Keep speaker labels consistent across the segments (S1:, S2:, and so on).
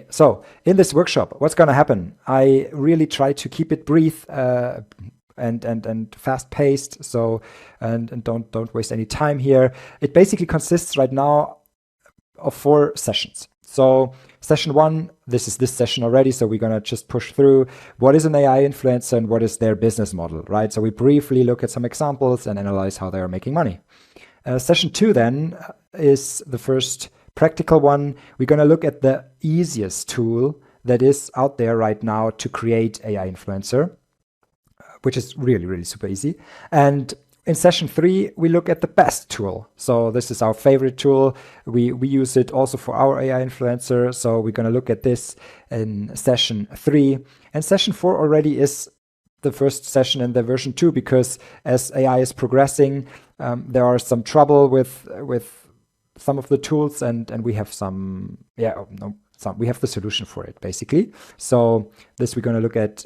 S1: so in this workshop, what's going to happen? I really try to keep it brief and fast paced. So and don't waste any time here. It basically consists right now of 4 sessions. So session 1, this is this session already. So we're going to just push through what is an AI influencer and what is their business model, right? So we briefly look at some examples and analyze how they are making money. Session 2 then is the first practical one. We're going to look at the easiest tool that is out there right now to create AI influencer, which is really, really super easy. And in session 3, we look at the best tool. So this is our favorite tool. We use it also for our AI influencer. So we're going to look at this in session 3. And session 4 already is the first session in the version 2, because as AI is progressing, there are some trouble with some of the tools, and we have we have the solution for it basically. So this we're going to look at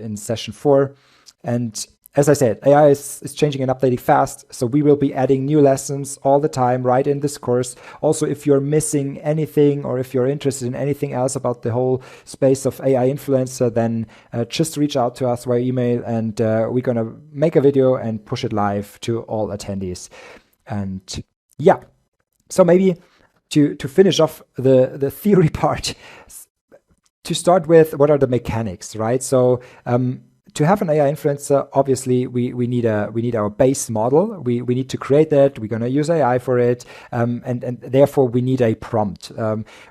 S1: in session 4. And as I said, AI is changing and updating fast, so we will be adding new lessons all the time right in this course. Also, if you're missing anything or if you're interested in anything else about the whole space of AI influencer, then just reach out to us via email, and we're going to make a video and push it live to all attendees. And yeah, so maybe to finish off the theory part, to start with, what are the mechanics, right? So to have an AI influencer, obviously we need our base model. We need to create that. We're going to use AI for it, and therefore we need a prompt.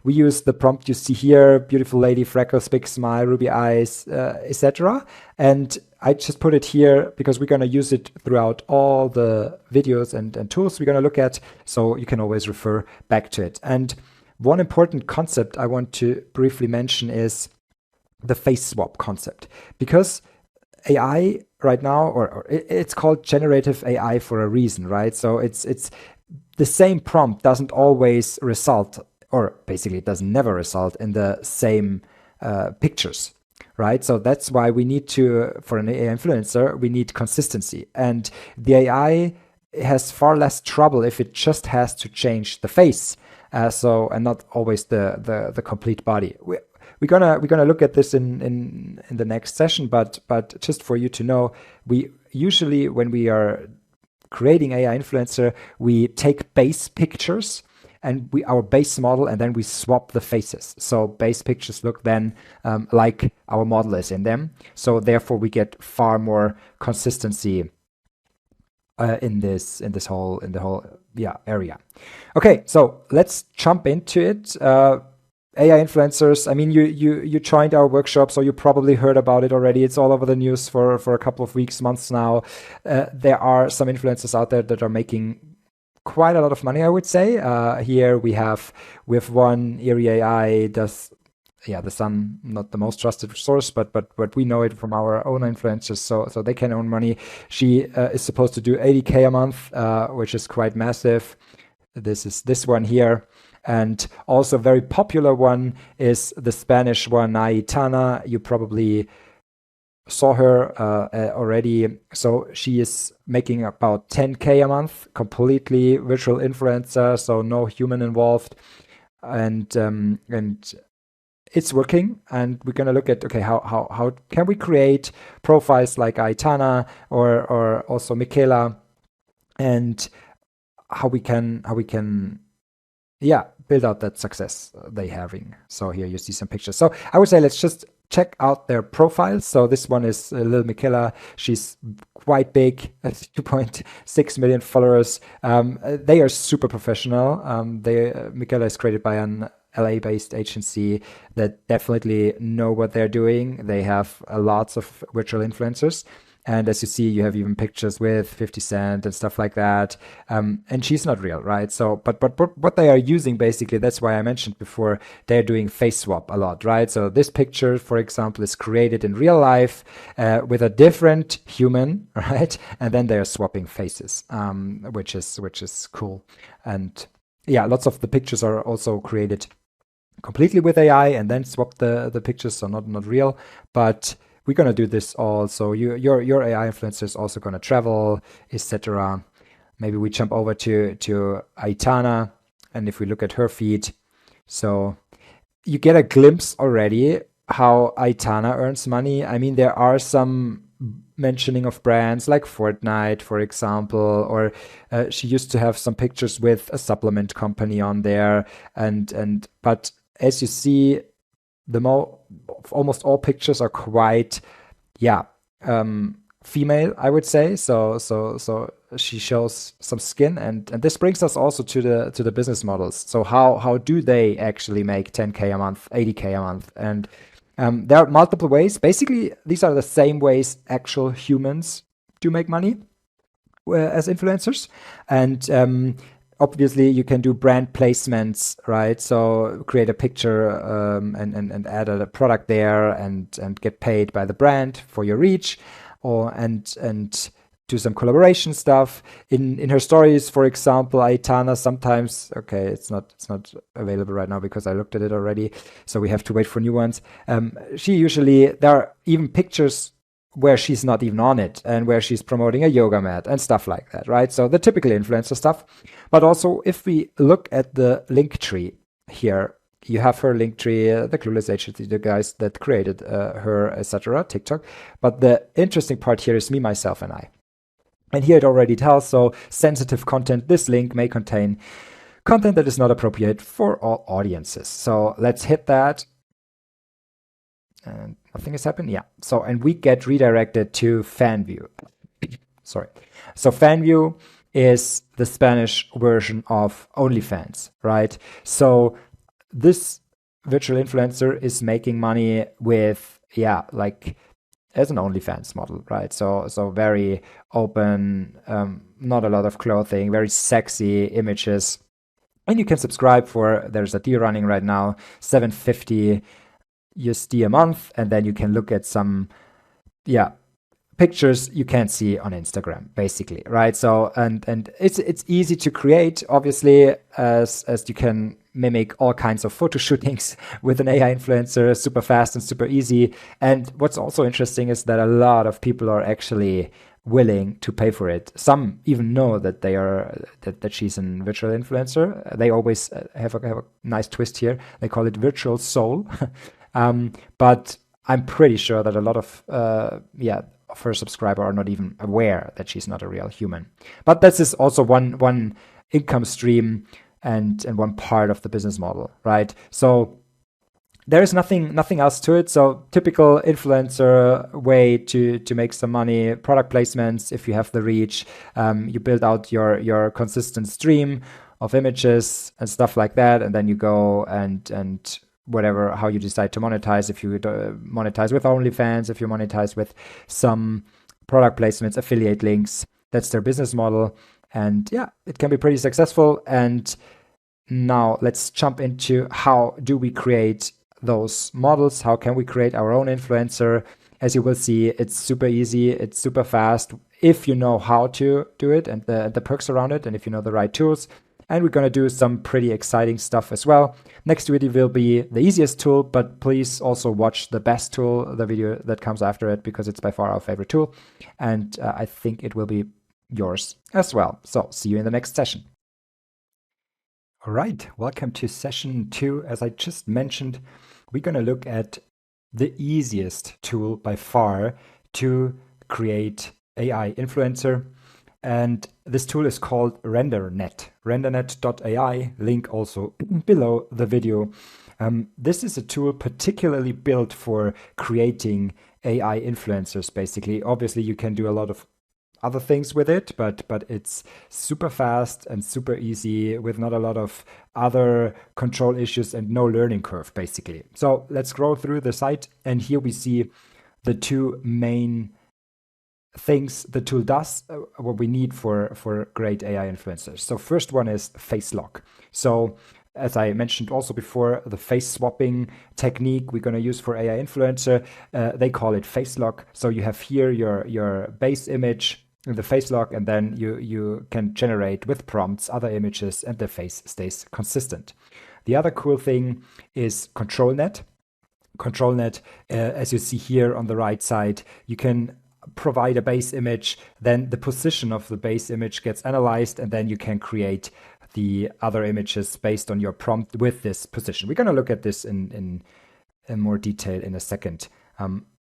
S1: We use the prompt you see here: beautiful lady, freckles, big smile, ruby eyes, etc. And I just put it here because we're going to use it throughout all the videos and tools we're going to look at, so you can always refer back to it. And one important concept I want to briefly mention is the face swap concept, because AI right now, or it's called generative AI for a reason, right? So it's the same prompt doesn't always result, or basically it does never result in the same pictures, right? So that's why we need to, for an AI influencer, we need consistency. And the AI has far less trouble if it just has to change the face, and not always the complete body. We're gonna look at this in the next session, but just for you to know, we usually, when we are creating AI influencer, we take base pictures and our base model, and then we swap the faces. So base pictures look then like our model is in them. So therefore, we get far more consistency in the whole area. Okay, so let's jump into it. AI influencers, I mean, you joined our workshop, so you probably heard about it already. It's all over the news for a couple of weeks, months now. There are some influencers out there that are making quite a lot of money, I would say. Here we have one, Eerie AI, does, the Sun, not the most trusted source, but we know it from our own influencers, so they can earn money. She is supposed to do 80K a month, which is quite massive. This is this one here. And also a very popular one is the Spanish one, Aitana. You probably saw her already. So she is making about 10K a month, completely virtual influencer, so no human involved. And it's working. And we're going to look at, okay, how can we create profiles like Aitana or also Michaela, and how we can build out that success they having. So here you see some pictures. So I would say let's just check out their profiles. So this one is little Michaela. She's quite big, 2.6 million followers. They are super professional. Michaela is created by an LA-based agency that definitely know what they're doing. They have lots of virtual influencers. And as you see, you have even pictures with 50 Cent and stuff like that. And she's not real, right? So, but what they are using, basically, that's why I mentioned before, they're doing face swap a lot, right? So this picture, for example, is created in real life with a different human, right? And then they're swapping faces, which is cool. And yeah, lots of the pictures are also created completely with AI and then swap the pictures, so not real, but we're going to do this all. So your AI influencer is also going to travel, etc. Maybe we jump over to Aitana, and if we look at her feed, so you get a glimpse already how Aitana earns money. I mean, there are some mentioning of brands like Fortnite, for example, or she used to have some pictures with a supplement company on there, but as you see, almost all pictures are quite, female, I would say. So she shows some skin, and this brings us also to the business models. So how do they actually make 10K a month, 80K a month? And there are multiple ways. Basically, these are the same ways actual humans do make money as influencers. And obviously, you can do brand placements, right? So create a picture and add a product there and get paid by the brand for your reach, and do some collaboration stuff in her stories. For example, Aitana sometimes, okay, it's not available right now because I looked at it already, so we have to wait for new ones. She usually, there are even pictures where she's not even on it and where she's promoting a yoga mat and stuff like that, right? So the typical influencer stuff. But also, if we look at the link tree here, you have her link tree, the Clueless Agency, the guys that created her, etc., TikTok. But the interesting part here is me, myself, and I. And here it already tells, so sensitive content, this link may contain content that is not appropriate for all audiences. So let's hit that. And nothing has happened. Yeah. So, and we get redirected to FanView. Sorry. So FanView is the Spanish version of OnlyFans, right? So this virtual influencer is making money with, as an OnlyFans model, right? So very open, not a lot of clothing, very sexy images. And you can subscribe there's a deal running right now, $750 USD a month, and then you can look at some pictures you can't see on Instagram, basically, right? So and it's easy to create, obviously, as you can mimic all kinds of photo shootings with an AI influencer, super fast and super easy. And what's also interesting is that a lot of people are actually willing to pay for it. Some even know that that she's a virtual influencer. They always have a nice twist here. They call it virtual soul. But I'm pretty sure that a lot of her subscribers are not even aware that she's not a real human. But this is also one income stream and one part of the business model, right? So there is nothing else to it. So typical influencer way to make some money, product placements. If you have the reach, you build out your consistent stream of images and stuff like that, and then you go and whatever, how you decide to monetize. If you monetize with OnlyFans, if you monetize with some product placements, affiliate links, that's their business model. And it can be pretty successful. And now let's jump into how do we create those models? How can we create our own influencer? As you will see, it's super easy. It's super fast if you know how to do it and the perks around it, and if you know the right tools. And we're going to do some pretty exciting stuff as well. Next video will be the easiest tool, but please also watch the best tool, the video that comes after it, because it's by far our favorite tool. And I think it will be yours as well. So see you in the next session. All right, welcome to session 2. As I just mentioned, we're going to look at the easiest tool by far to create AI influencer. And this tool is called RenderNet, rendernet.ai, link also below the video. This is a tool particularly built for creating AI influencers, basically. Obviously, you can do a lot of other things with it, but it's super fast and super easy with not a lot of other control issues and no learning curve, basically. So let's scroll through the site, and here we see the two main things the tool does, what we need for great AI influencers. So first one is face lock. So as I mentioned also before, the face swapping technique we're going to use for AI influencer, they call it face lock. So you have here your base image in the face lock, and then you can generate with prompts other images, and the face stays consistent. The other cool thing is ControlNet. ControlNet, as you see here on the right side, you can provide a base image, then the position of the base image gets analyzed, and then you can create the other images based on your prompt with this position. We're going to look at this in more detail in a second.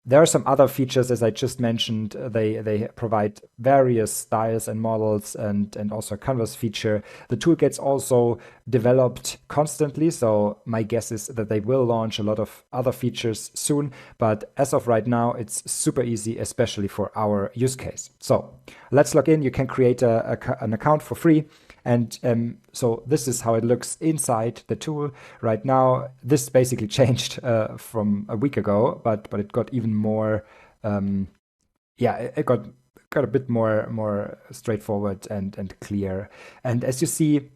S1: There are some other features, as I just mentioned. They provide various styles and models, and also a canvas feature. The tool gets also developed constantly, so my guess is that they will launch a lot of other features soon. But as of right now, it's super easy, especially for our use case. So let's log in. You can create an account for free. And so this is how it looks inside the tool right now. This basically changed from a week ago, but it got even more, it got a bit more straightforward and clear. And as you see,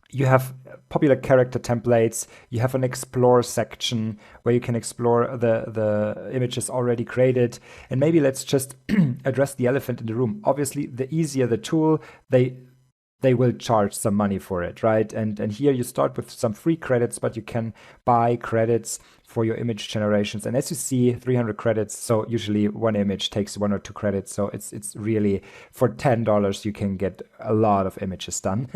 S1: you have popular character templates. You have an explore section where you can explore the images already created. And maybe let's just address the elephant in the room. Obviously, the easier the tool, they will charge some money for it, right? And here you start with some free credits, but you can buy credits for your image generations. And as you see, 300 credits. So usually one image takes 1 or 2 credits. So it's really, for $10, you can get a lot of images done.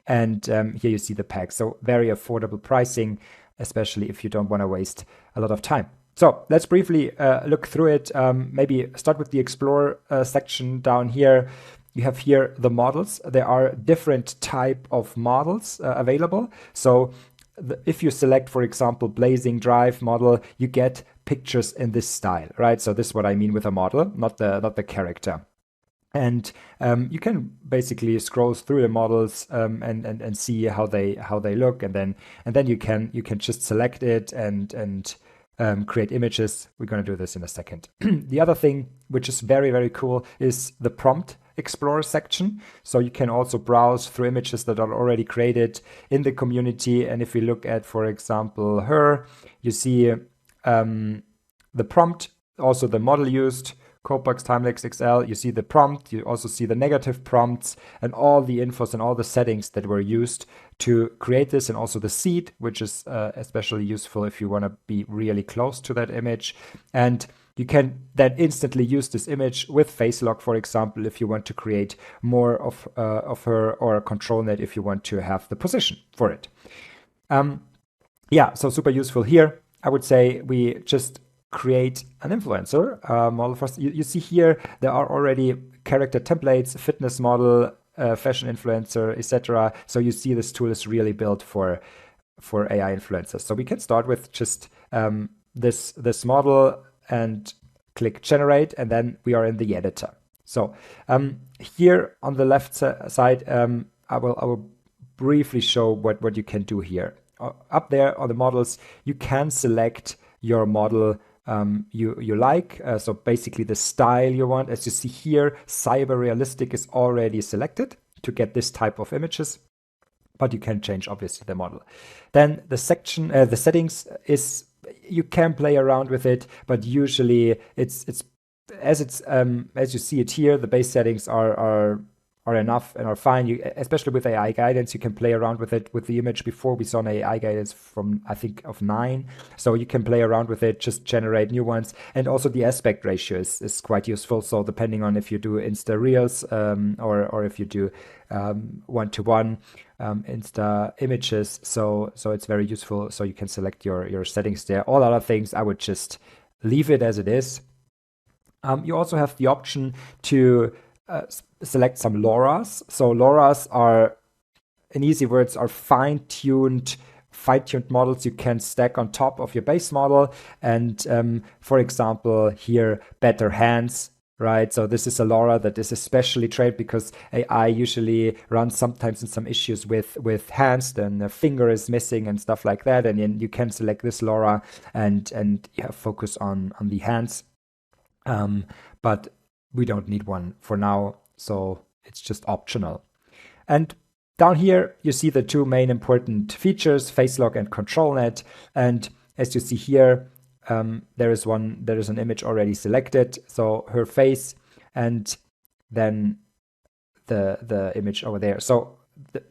S1: And here you see the pack. So very affordable pricing, especially if you don't want to waste a lot of time. So let's briefly look through it. Maybe start with the Explore section down here. You have here the models. There are different type of models available. So if you select, for example, Blazing Drive model, you get pictures in this style, right? So this is what I mean with a model, not the character. And you can basically scroll through the models and see how they look, and then you can just select it and create images. We're going to do this in a second. The other thing, which is very, very cool, is the prompt Explorer section. So you can also browse through images that are already created in the community. And if we look at, for example, her, you see the prompt, also the model used, Copax Timelapse XL. You see the prompt. You also see the negative prompts and all the infos and all the settings that were used to create this, and also the seed, which is especially useful if you want to be really close to that image. And you can then instantly use this image with FaceLock, for example, if you want to create more of her, or a ControlNet if you want to have the position for it. So super useful here. I would say we just create an influencer model first. You see here there are already character templates, fitness model, fashion influencer, etc. So you see this tool is really built for AI influencers. So we can start with just this model and click generate, and then we are in the editor. So here on the left side, I will briefly show what you can do here. Up there on the models, you can select your model you like. So basically the style you want. As you see here, cyber realistic is already selected to get this type of images, but you can change obviously the model. Then the section, the settings is, you can play around with it, but usually it's as you see it here, the base settings are enough and are fine. Especially with AI guidance, you can play around with it. With the image before, we saw an AI guidance from, I think, of 9. So you can play around with it, just generate new ones. And also the aspect ratio is quite useful. So depending on if you do Insta Reels or if you do 1-to-1 Insta images, so it's very useful. So you can select your settings there. All other things, I would just leave it as it is. You also have the option to select some LoRa's. So LoRa's are, in easy words, are fine-tuned models you can stack on top of your base model. And for example, here, better hands, right? So this is a LoRa that is especially trained because AI usually runs sometimes in some issues with hands, then a finger is missing and stuff like that. And then you can select this LoRa and focus on the hands. But we don't need one for now, so it's just optional. And down here, you see the two main important features, FaceLock and ControlNet. And as you see here, there is an image already selected, so her face, and then the image over there. So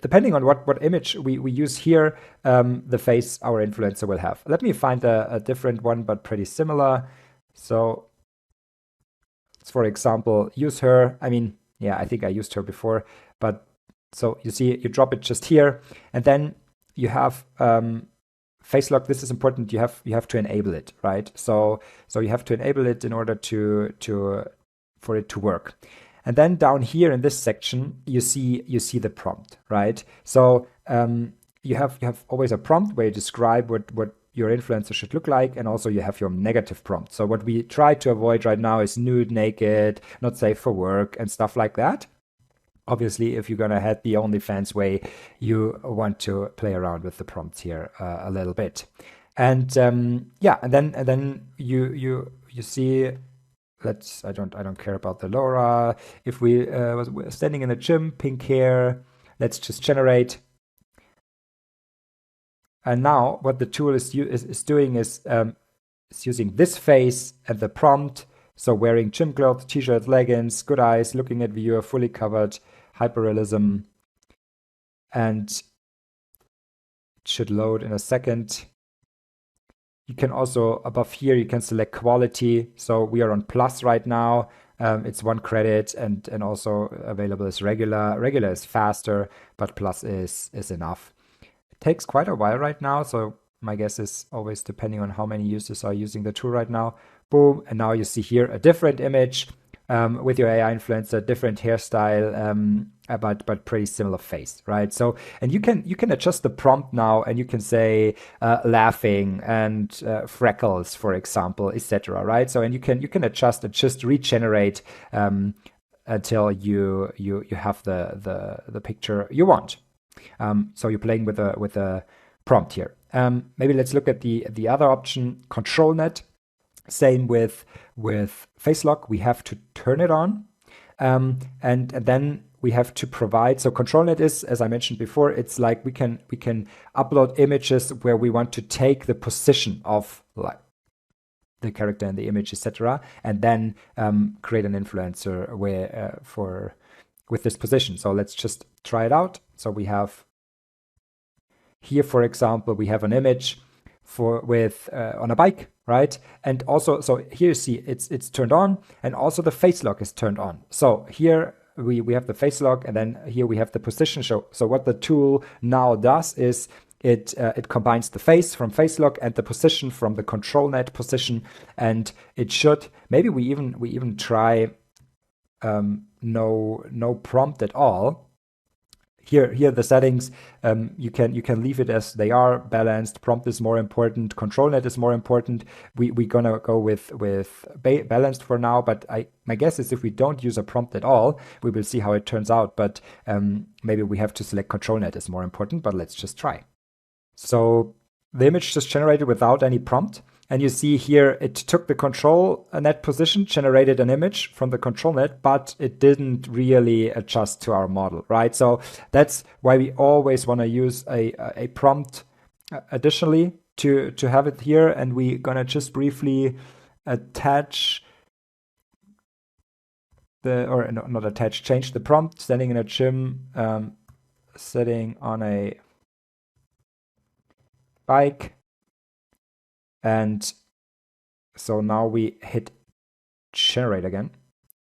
S1: depending on what image we use here, the face our influencer will have. Let me find a different one, but pretty similar. So for example, use her. I mean, yeah, I think I used her before, but So you see, you drop it just here, and then you have face lock. This is important. You have to enable it, right? So you have to enable it in order for it to work. And then down here in this section, you see the prompt, right? So you have always a prompt where you describe what your influencer should look like, and also you have your negative prompt. So what we try to avoid right now is nude, naked, not safe for work, and stuff like that. Obviously, if you're gonna head the OnlyFans way, you want to play around with the prompts here a little bit. And yeah, and then you see. I don't care about the LoRa. If we was standing in the gym, pink hair, let's just generate. And now what the tool is doing is using this face and the prompt. So wearing gym clothes, t-shirts, leggings, good eyes, looking at viewer, fully covered, hyperrealism. And it should load in a second. You can also, above here, you can select quality. So we are on plus right now. It's 1 credit and also available as regular. Regular is faster, but plus is enough. It takes quite a while right now. So my guess is always depending on how many users are using the tool right now. Boom. And now you see here a different image with your AI influencer, different hairstyle, but pretty similar face, right? So, and you can adjust the prompt now, and you can say laughing and freckles, for example, etc. Right? So, and you can adjust and just regenerate until you have the picture you want. So you're playing with a prompt here. Maybe let's look at the other option, ControlNet. Same with face lock, we have to turn it on, and then we have to provide. So ControlNet is, as I mentioned before, it's like we can upload images where we want to take the position of like the character in the image, etc., and then create an influencer with this position. So let's just try it out. So we have here, for example, we have an image on a bike, right? And also, so here you see it's turned on, and also the face lock is turned on. So here we have the face lock, and then here we have the position show. So what the tool now does is it combines the face from face lock and the position from the ControlNet position, and it should, maybe we even try no prompt at all. Here the settings, you can leave it as they are, balanced. Prompt is more important. ControlNet is more important. We're gonna go with balanced for now, but my guess is if we don't use a prompt at all, we will see how it turns out. But maybe we have to select ControlNet is more important. But let's just try. So the image just generated without any prompt. And you see here, it took the ControlNet position, generated an image from the ControlNet, but it didn't really adjust to our model, right? So that's why we always want to use a prompt additionally to have it here. And we're going to just briefly attach change the prompt, standing in a gym, sitting on a bike. And so now we hit generate again.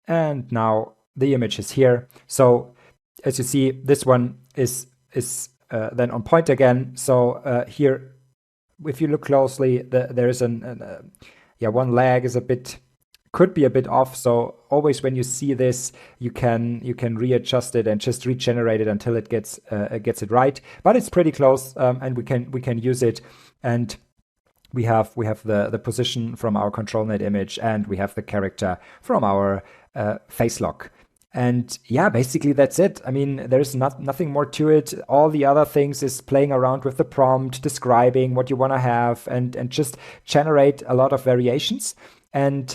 S1: And now the image is here. So as you see, this one is then on point again. So here, if you look closely, there is one leg is could be a bit off. So always when you see this, you can readjust it and just regenerate it until it gets it right. But it's pretty close, and we can use it. And we have the position from our ControlNet image, and we have the character from our face lock. And yeah, basically that's it. I mean, there's nothing more to it. All the other things is playing around with the prompt, describing what you want to have, and just generate a lot of variations. And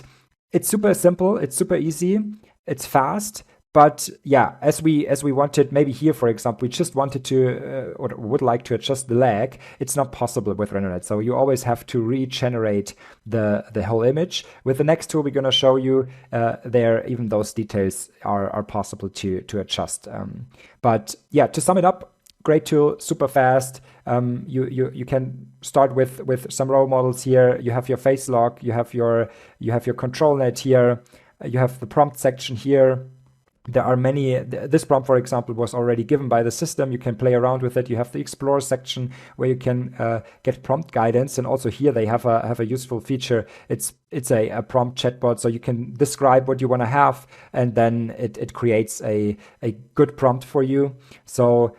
S1: it's super simple. It's super easy. It's fast. But yeah, as we wanted, maybe here, for example, we just wanted to or would like to adjust the lag. It's not possible with RenderNet. So you always have to regenerate the whole image. With the next tool we're going to show you, even those details are possible to adjust. But yeah, to sum it up, great tool, super fast. You can start with some role models here. You have your face lock. You have your ControlNet here. You have the prompt section here. there are many. This prompt, for example, was already given by the system. You can play around with it. You have the explore section where you can get prompt guidance, and also here they have a useful feature. It's a prompt chatbot, so you can describe what you want to have, and then it creates a good prompt for you. So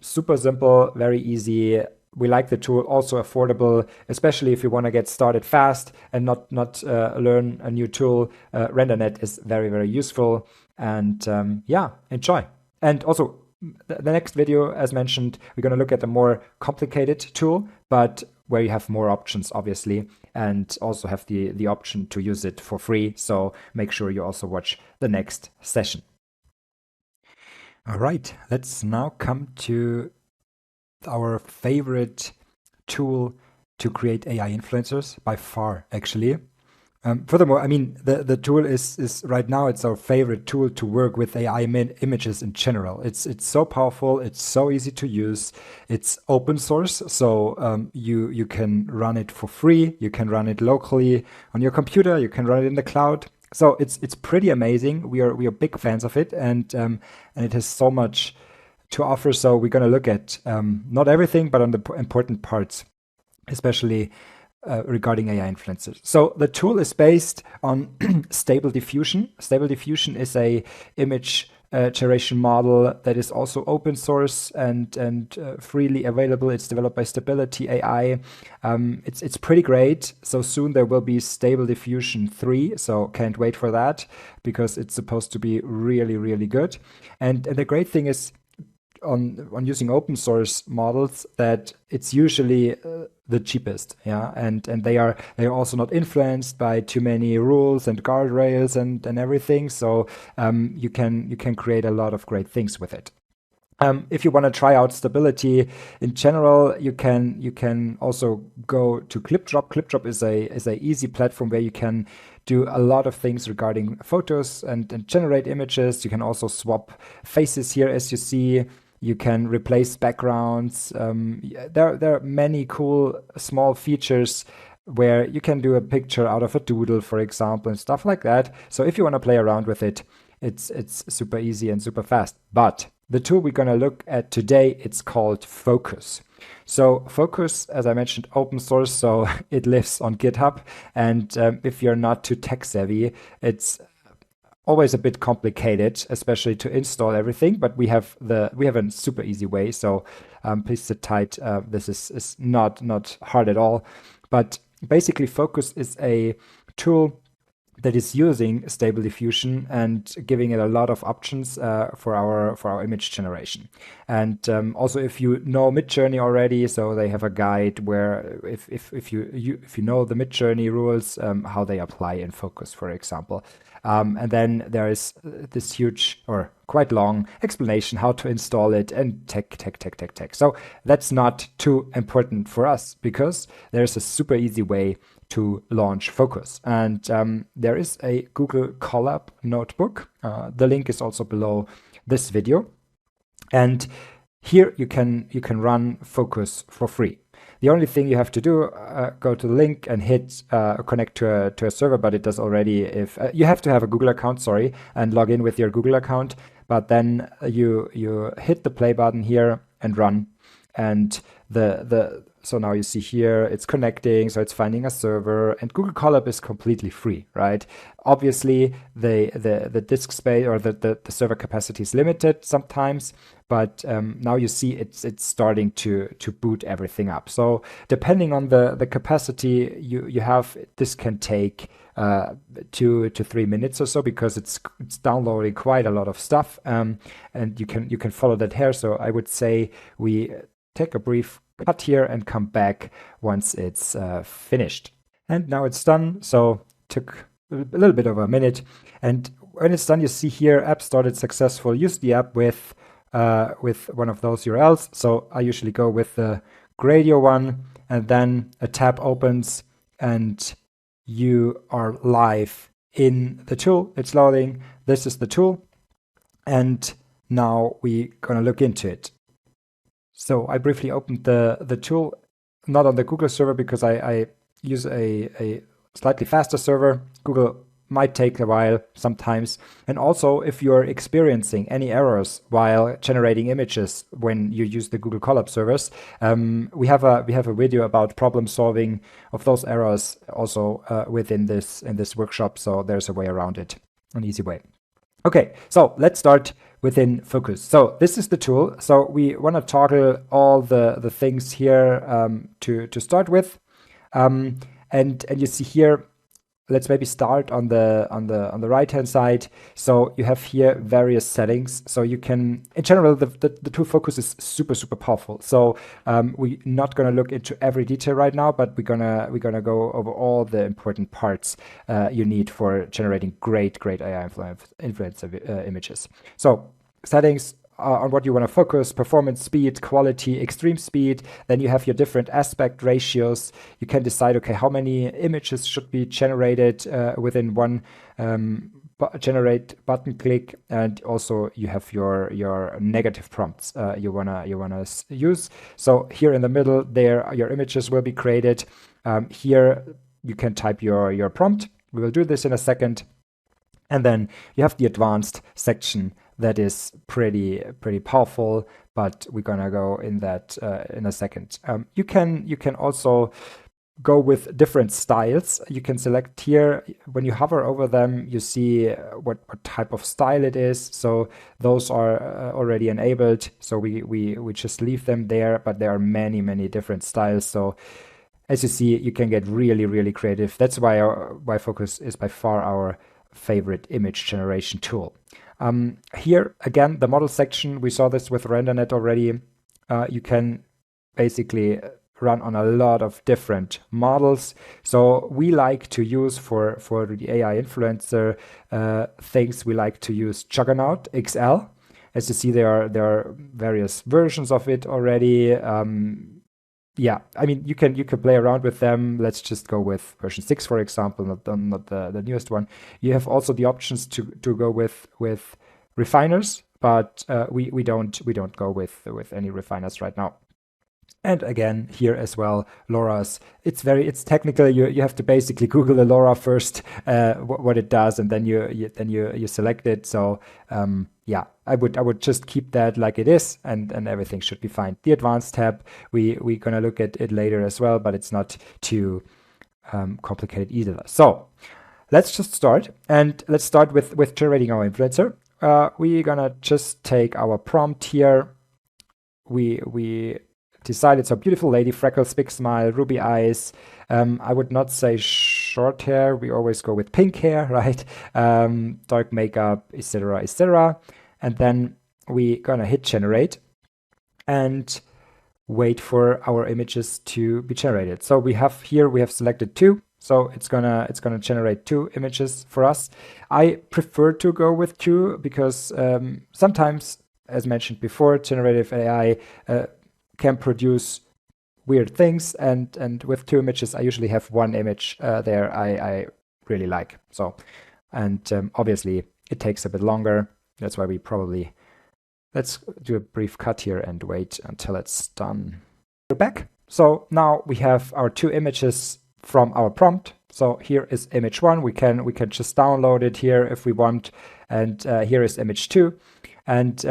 S1: super simple, very easy. We like the tool, also affordable, especially if you want to get started fast and not learn a new tool. RenderNet is very, very useful. And yeah, enjoy. And also, the next video, as mentioned, we're going to look at a more complicated tool, but where you have more options, obviously, and also have the option to use it for free. So make sure you also watch the next session. All right, let's now come to our favorite tool to create AI influencers by far, actually. Furthermore, I mean, the tool is right now, it's our favorite tool to work with AI images in general. It's so powerful, it's so easy to use, it's open source, so you can run it for free, you can run it locally on your computer, you can run it in the cloud. So it's pretty amazing. We are big fans of it, and it has so much to offer. So we're going to look at not everything, but on the important parts, especially regarding AI influencers. So the tool is based on Stable Diffusion. Stable Diffusion is a image generation model that is also open source and freely available. It's developed by Stability AI. It's pretty great. So soon there will be Stable Diffusion 3. So can't wait for that, because it's supposed to be really, really good. And the great thing is, on using open source models, that it's usually the cheapest, and they are also not influenced by too many rules and guardrails and everything. So you can create a lot of great things with it. If you want to try out Stability in general, you can also go to ClipDrop. ClipDrop is a easy platform where you can do a lot of things regarding photos and generate images. You can also swap faces here, as you see. You can replace backgrounds. There are many cool small features where you can do a picture out of a doodle, for example, and stuff like that. So if you want to play around with it, it's super easy and super fast. But the tool we're going to look at today, it's called Focus. So Focus, as I mentioned, open source, so it lives on GitHub. And if you're not too tech savvy, it's always a bit complicated, especially to install everything, but we have a super easy way. So please sit tight. This is not hard at all. But basically, Focus is a tool that is using Stable Diffusion and giving it a lot of options for our image generation. And also, if you know Midjourney already, so they have a guide where if you know the Midjourney rules, how they apply in Focus, for example. And then there is this huge or quite long explanation how to install it and tech. So that's not too important for us, because there's a super easy way to launch Focus. And there is a Google Colab notebook. The link is also below this video. And here you can run Focus for free. The only thing you have to do, go to the link and hit connect to a server, but it does already. If you have to have a Google account, and log in with your Google account. But then you hit the play button here and run, and so now you see here it's connecting, so it's finding a server, and Google Colab is completely free, right? Obviously, the disk space or the server capacity is limited sometimes, but now you see it's starting to boot everything up. So depending on the capacity you have, this can take 2 to 3 minutes or so, because it's downloading quite a lot of stuff, and you can follow that here. So I would say we take a brief cut here and come back once it's finished. And now it's done. So took a little bit over a minute. And when it's done, you see here, app started successful. Use the app with one of those URLs. So I usually go with the Gradio one, and then a tab opens and you are live in the tool. It's loading. This is the tool. And now we're going to look into it. So I briefly opened the tool, not on the Google server, because I use a slightly faster server. Google might take a while sometimes. And also, if you're experiencing any errors while generating images when you use the Google Colab servers, we have a video about problem solving of those errors also within this workshop. So there's a way around it, an easy way. Okay, so let's start within Focus. So this is the tool. So we want to toggle all the things here to start with, and you see here. Let's maybe start on the right hand side. So you have here various settings. So you can, in general, the tool Focus is super powerful. So we're not gonna look into every detail right now, but we're gonna go over all the important parts you need for generating great AI influencer images. So settings on what you want to focus: performance, speed, quality, extreme speed. Then you have your different aspect ratios. You can decide, okay, how many images should be generated within one generate button click, and also you have your negative prompts you wanna use. So here in the middle, there your images will be created. Here you can type your prompt. We will do this in a second, and then you have the advanced section. That is pretty powerful, but we're gonna go in that in a second. You can also go with different styles. You can select here. When you hover over them, you see what type of style it is. So those are already enabled. So we just leave them there, but there are many different styles. So as you see, you can get really creative. That's why Focus is by far our favorite image generation tool. Here, again, the model section, we saw this with RenderNet already. You can basically run on a lot of different models. So we like to use for the AI influencer things, we like to use Juggernaut XL. As you see, there are various versions of it already. Yeah, I mean, you can play around with them. Let's just go with version 6, for example, not the newest one. You have also the options to go with refiners, but we don't go with any refiners right now. And again, here as well, LoRa's. It's technical. You have to basically Google the LoRa first, what it does, and then you select it. So yeah, I would just keep that like it is, and everything should be fine. The advanced tab, we're gonna look at it later as well, but it's not too complicated either. So let's just start, and let's start with generating our influencer. We're gonna just take our prompt here. We decided, so beautiful lady, freckles, big smile, ruby eyes. I would not say short hair. We always go with pink hair, right? Dark makeup, etc. And then we gonna hit generate and wait for our images to be generated. So we have selected 2. So it's gonna generate 2 images for us. I prefer to go with 2 because sometimes, as mentioned before, generative AI can produce weird things, and with 2 images, I usually have 1 image there I really like. So, and obviously it takes a bit longer. That's why let's do a brief cut here and wait until it's done. We're back. So now we have our 2 images from our prompt. So here is image 1. We can just download it here if we want, and here is image 2. And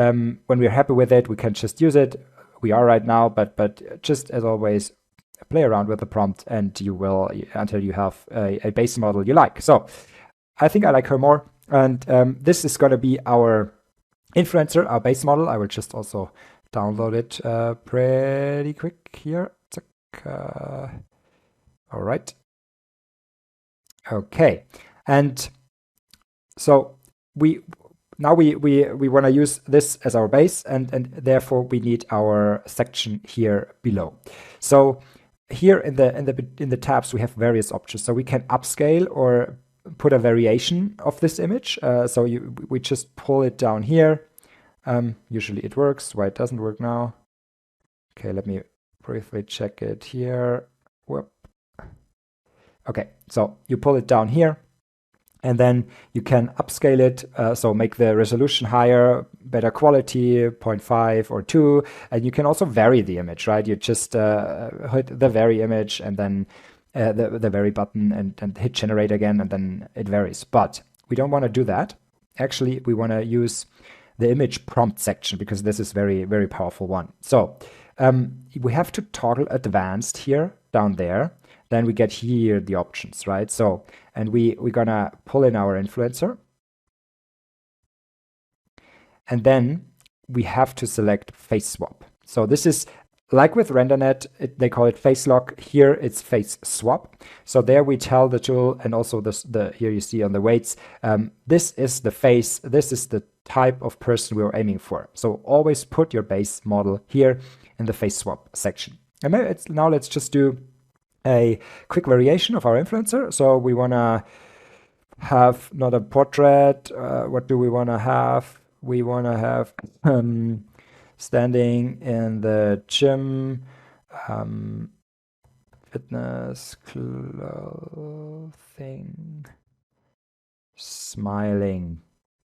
S1: when we're happy with it, we can just use it. We are right now, but just as always, play around with the prompt, and you will until you have a base model you like. So I think I like her more, and this is going to be our influencer, our base model. I will just also download it pretty quick here. All right. Okay, and so we want to use this as our base, and therefore we need our section here below. So here in the tabs we have various options. So we can upscale or put a variation of this image. So we just pull it down here. Usually it works. Why it doesn't work now? Okay, let me briefly check it here. Whoop. Okay, so you pull it down here, and then you can upscale it, so make the resolution higher, better quality, 0.5 or 2, and you can also vary the image, right? You just hit the vary image, and then the very button and hit generate again, and then it varies. But we don't want to do that. Actually, we want to use the image prompt section because this is very, very powerful one. So we have to toggle advanced here down there. Then we get here the options, right? So, and we're gonna pull in our influencer. And then we have to select face swap. So this is like with RenderNet, they call it face lock. Here it's face swap. So there we tell the tool, and also here you see on the weights, this is the face, this is the type of person we are aiming for. So always put your base model here in the face swap section. And now let's just do a quick variation of our influencer. So we want to have not a portrait. What do we want to have? We want to have standing in the gym, fitness, clothing, smiling,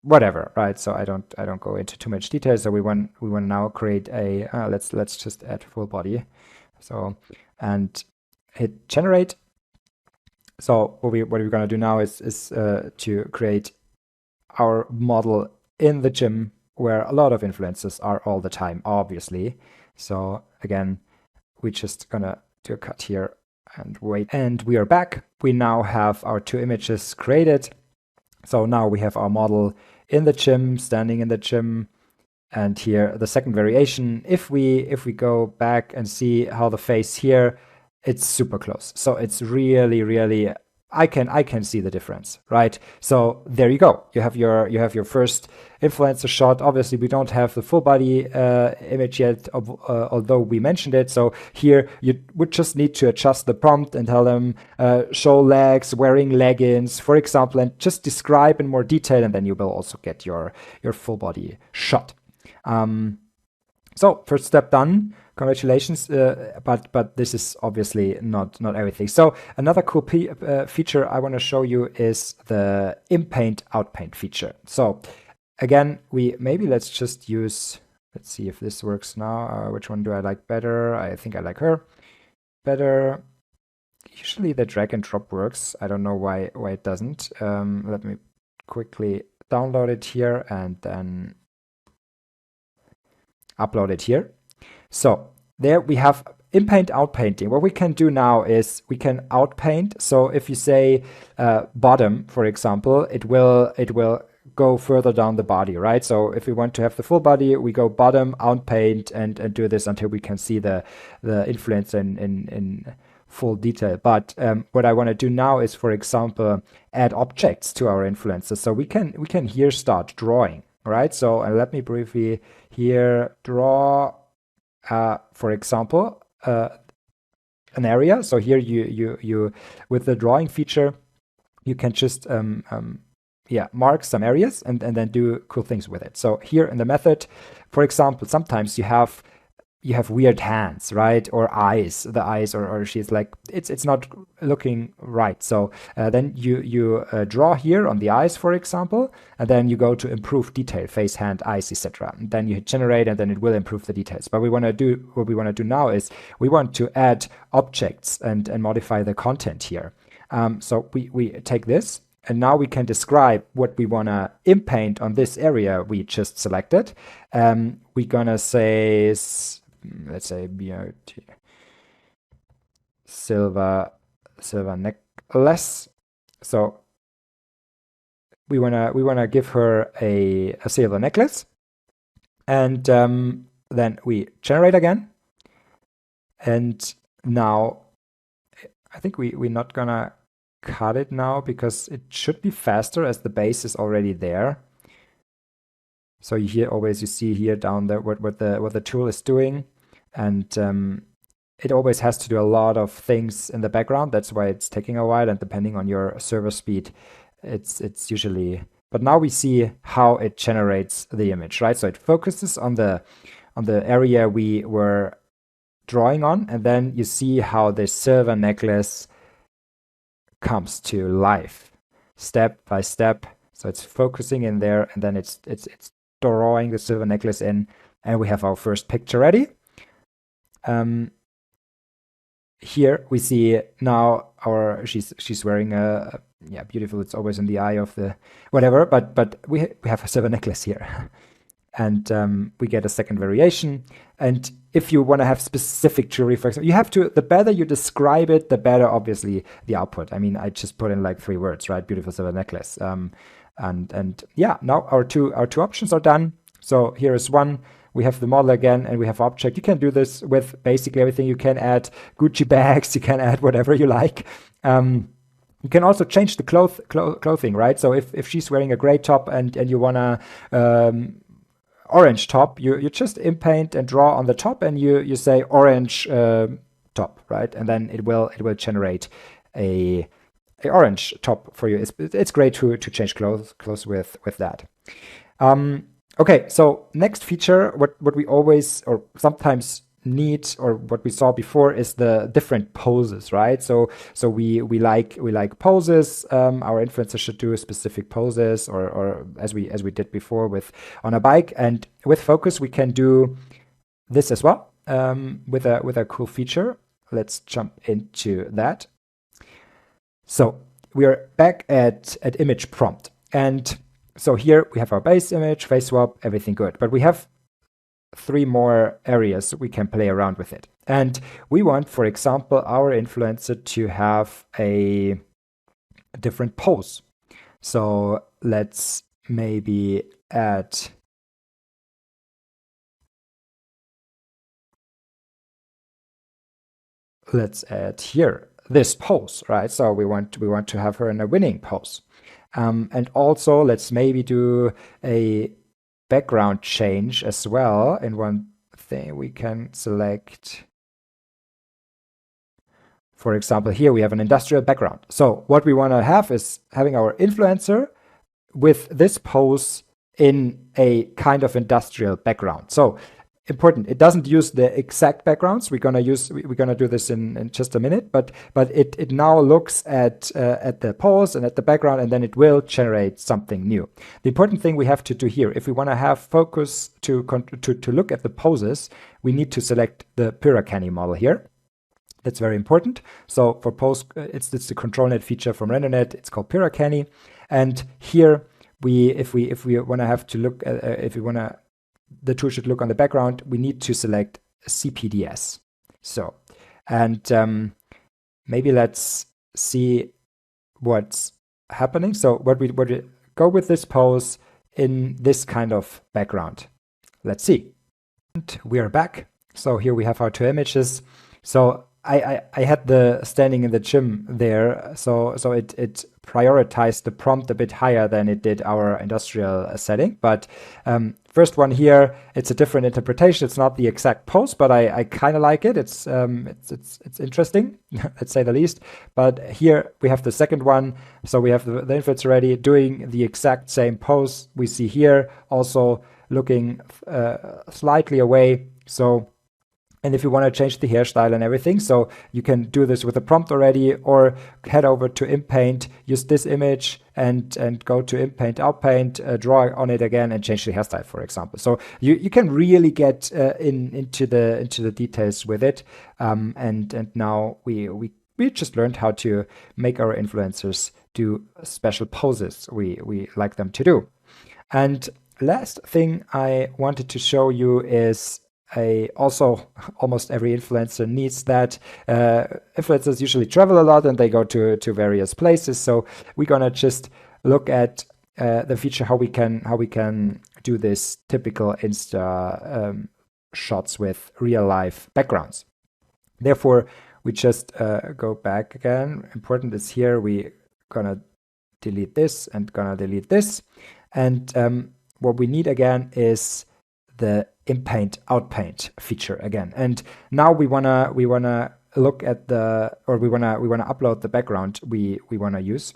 S1: whatever, right? So I don't go into too much detail. So we want to now create a let's just add full body. So and hit generate. So what we're gonna do now is to create our model in the gym, where a lot of influencers are all the time, obviously. So again, we're just gonna do a cut here and wait. And we are back. We now have our two images created. So now we have our model in the gym, standing in the gym. And here the second variation, if we go back and see how the face here, it's super close. So it's really, really, I can see the difference, right? So there you go. You have your first influencer shot. Obviously, we don't have the full body image yet, although we mentioned it. So here you would just need to adjust the prompt and tell them show legs, wearing leggings, for example, and just describe in more detail, and then you will also get your full body shot. So first step done. Congratulations, but this is obviously not everything. So another cool feature I want to show you is the in-paint outpaint feature. So again, let's just use, let's see if this works now. Which one do I like better? I think I like her better. Usually the drag and drop works. I don't know why it doesn't. Let me quickly download it here and then upload it here. So there we have in-paint outpainting. What we can do now is we can outpaint. So if you say bottom, for example, it will go further down the body, right? So if we want to have the full body, we go bottom, outpaint, and do this until we can see the influence in full detail. But what I want to do now is, for example, add objects to our influencer. So we can here start drawing, right? So let me briefly here draw. For example, an area. So here you with the drawing feature, you can just mark some areas and then do cool things with it. So here in the method, for example, sometimes you have weird hands, right? Or eyes, the eyes, or she's like, it's not looking right. So then you draw here on the eyes, for example, and then you go to improve detail, face, hand, eyes, etc. Then you hit generate, and then it will improve the details. But what we want to do now is we want to add objects and modify the content here. So we take this, and now we can describe what we want to in-paint on this area we just selected. We're gonna say, let's say BRT silver necklace. So we wanna give her a silver necklace, and then we generate again. And now I think we're not gonna cut it now because it should be faster as the base is already there. So here always you see here down there what the tool is doing, and it always has to do a lot of things in the background. That's why it's taking a while, and depending on your server speed, it's usually. But now we see how it generates the image, right? So it focuses on the area we were drawing on, and then you see how the silver necklace comes to life step by step. So it's focusing in there, and then it's drawing the silver necklace in, and we have our first picture ready. here we see now she's wearing a yeah, beautiful. It's always in the eye of the whatever, but we have a silver necklace here. And we get a second variation. And if you want to have specific jewelry, for example, you have to, the better you describe it, the better, obviously, the output. I mean, I just put in like 3 words, right? Beautiful silver necklace. And yeah, now our two options are done. So here is one. We have the model again, and we have object. You can do this with basically everything. You can add Gucci bags. You can add whatever you like. You can also change the clothing, right? So if she's wearing a gray top and you wanna orange top, you just inpaint and draw on the top, and you say orange top, right? And then it will generate a orange top for you. It's great to change clothes with that. Okay, so next feature, what we always or sometimes need, or what we saw before, is the different poses, right? So we like poses. Our influencer should do specific poses, or as we did before with on a bike. And with focus, we can do this as well with a cool feature. Let's jump into that. So we are back at image prompt, and so here we have our base image, face swap, everything good. But we have 3 more areas we can play around with it. And we want, for example, our influencer to have a different pose. So let's maybe add here this pose, right? So we want to have her in a winning pose. And also let's maybe do a background change as well. In one thing we can select, for example, here we have an industrial background. So what we want to have is having our influencer with this pose in a kind of industrial background. So important, it doesn't use the exact backgrounds. We're gonna do this in just a minute, but it now looks at the pose and at the background, and then it will generate something new. The important thing we have to do here, if we want to have focus to look at the poses, we need to select the Piracanny model here. That's very important. So for pose, it's the ControlNet feature from RenderNet. It's called Piracanny, and here if we want to have to look at, the tool should look on the background, we need to select CPDS. So, and maybe let's see what's happening. So what we go with this pose in this kind of background. Let's see. And we are back. So here we have our 2 images. So I had the standing in the gym there, so it prioritized the prompt a bit higher than it did our industrial setting. But first one here, it's a different interpretation. It's not the exact pose, but I kind of like it. It's interesting, let's say the least. But here we have the second one. So we have the influencer already doing the exact same pose. We see here also looking slightly away. So. And if you want to change the hairstyle and everything, so you can do this with a prompt already, or head over to InPaint, use this image and go to InPaint, Outpaint, draw on it again and change the hairstyle, for example. So you can really get into the details with it. And now we just learned how to make our influencers do special poses we like them to do. And last thing I wanted to show you is also almost every influencer needs that. Influencers usually travel a lot and they go to various places. So we're gonna just look at the feature how we can do this typical Insta shots with real life backgrounds. Therefore, we just go back again. Important is here we gonna delete this and gonna delete this, and what we need again is the InPaint Outpaint feature again. And now we wanna look at we wanna upload the background we wanna use.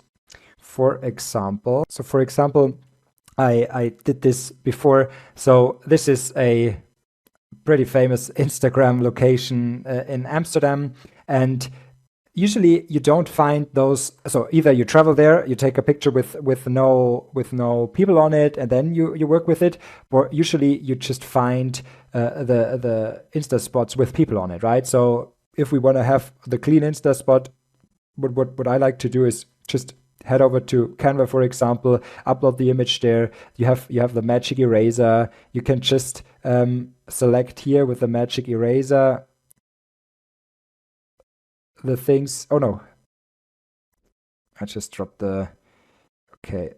S1: For example, I did this before. So this is a pretty famous Instagram location in Amsterdam, and usually you don't find those. So either you travel there, you take a picture with no people on it, and then you work with it, or usually you just find the Insta spots with people on it, right? So if we want to have the clean Insta spot, what I like to do is just head over to Canva, for example, upload the image there. You have the magic eraser. You can just select here with the magic eraser the things. Oh no, I just dropped the, okay.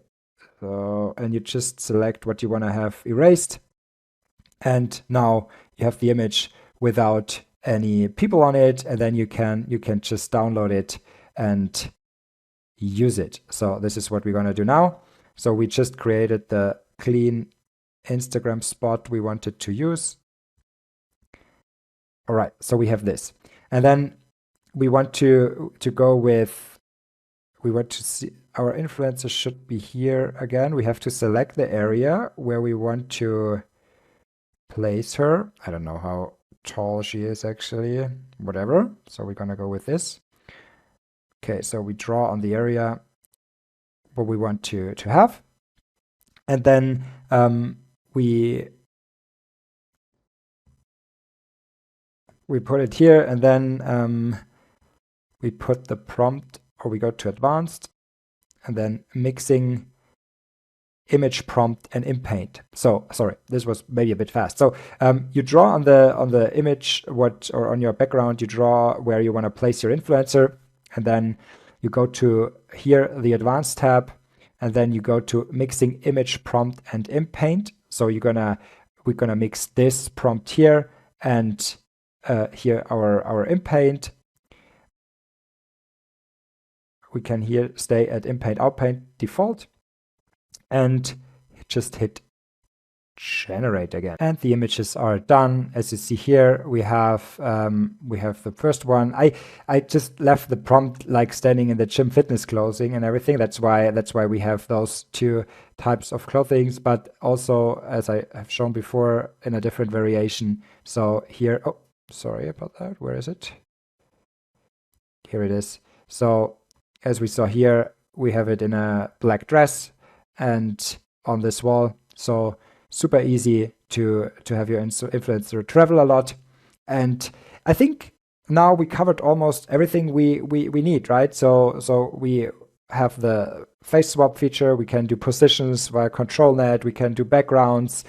S1: So, and you just select what you want to have erased. And now you have the image without any people on it, and then you can just download it and use it. So this is what we're going to do now. So we just created the clean Instagram spot we wanted to use. All right, so we have this. And then we want to go with, we want to see our influencer should be here again. We have to select the area where we want to place her. I don't know how tall she is actually, whatever. So we're gonna go with this. Okay, so we draw on the area what we want to have. And then we put it here, and then we put the prompt, or we go to advanced, and then mixing image prompt and in paint. So sorry, this was maybe a bit fast. So you draw on the image or on your background, you draw where you want to place your influencer, and then you go to here, the advanced tab, and then you go to mixing image prompt and in paint. So we're gonna mix this prompt here and here our in paint. We can here stay at in paint, out paint default, and just hit generate again. And the images are done. As you see here, we have the first one. I just left the prompt like standing in the gym fitness clothing and everything. That's why we have those two types of clothing, but also, as I have shown before, in a different variation. So here, oh, sorry about that. Where is it? Here it is. So as we saw here, we have it in a black dress and on this wall. So super easy to have your influencer travel a lot. And I think now we covered almost everything we need, right? So we have the face swap feature. We can do positions via ControlNet. We can do backgrounds.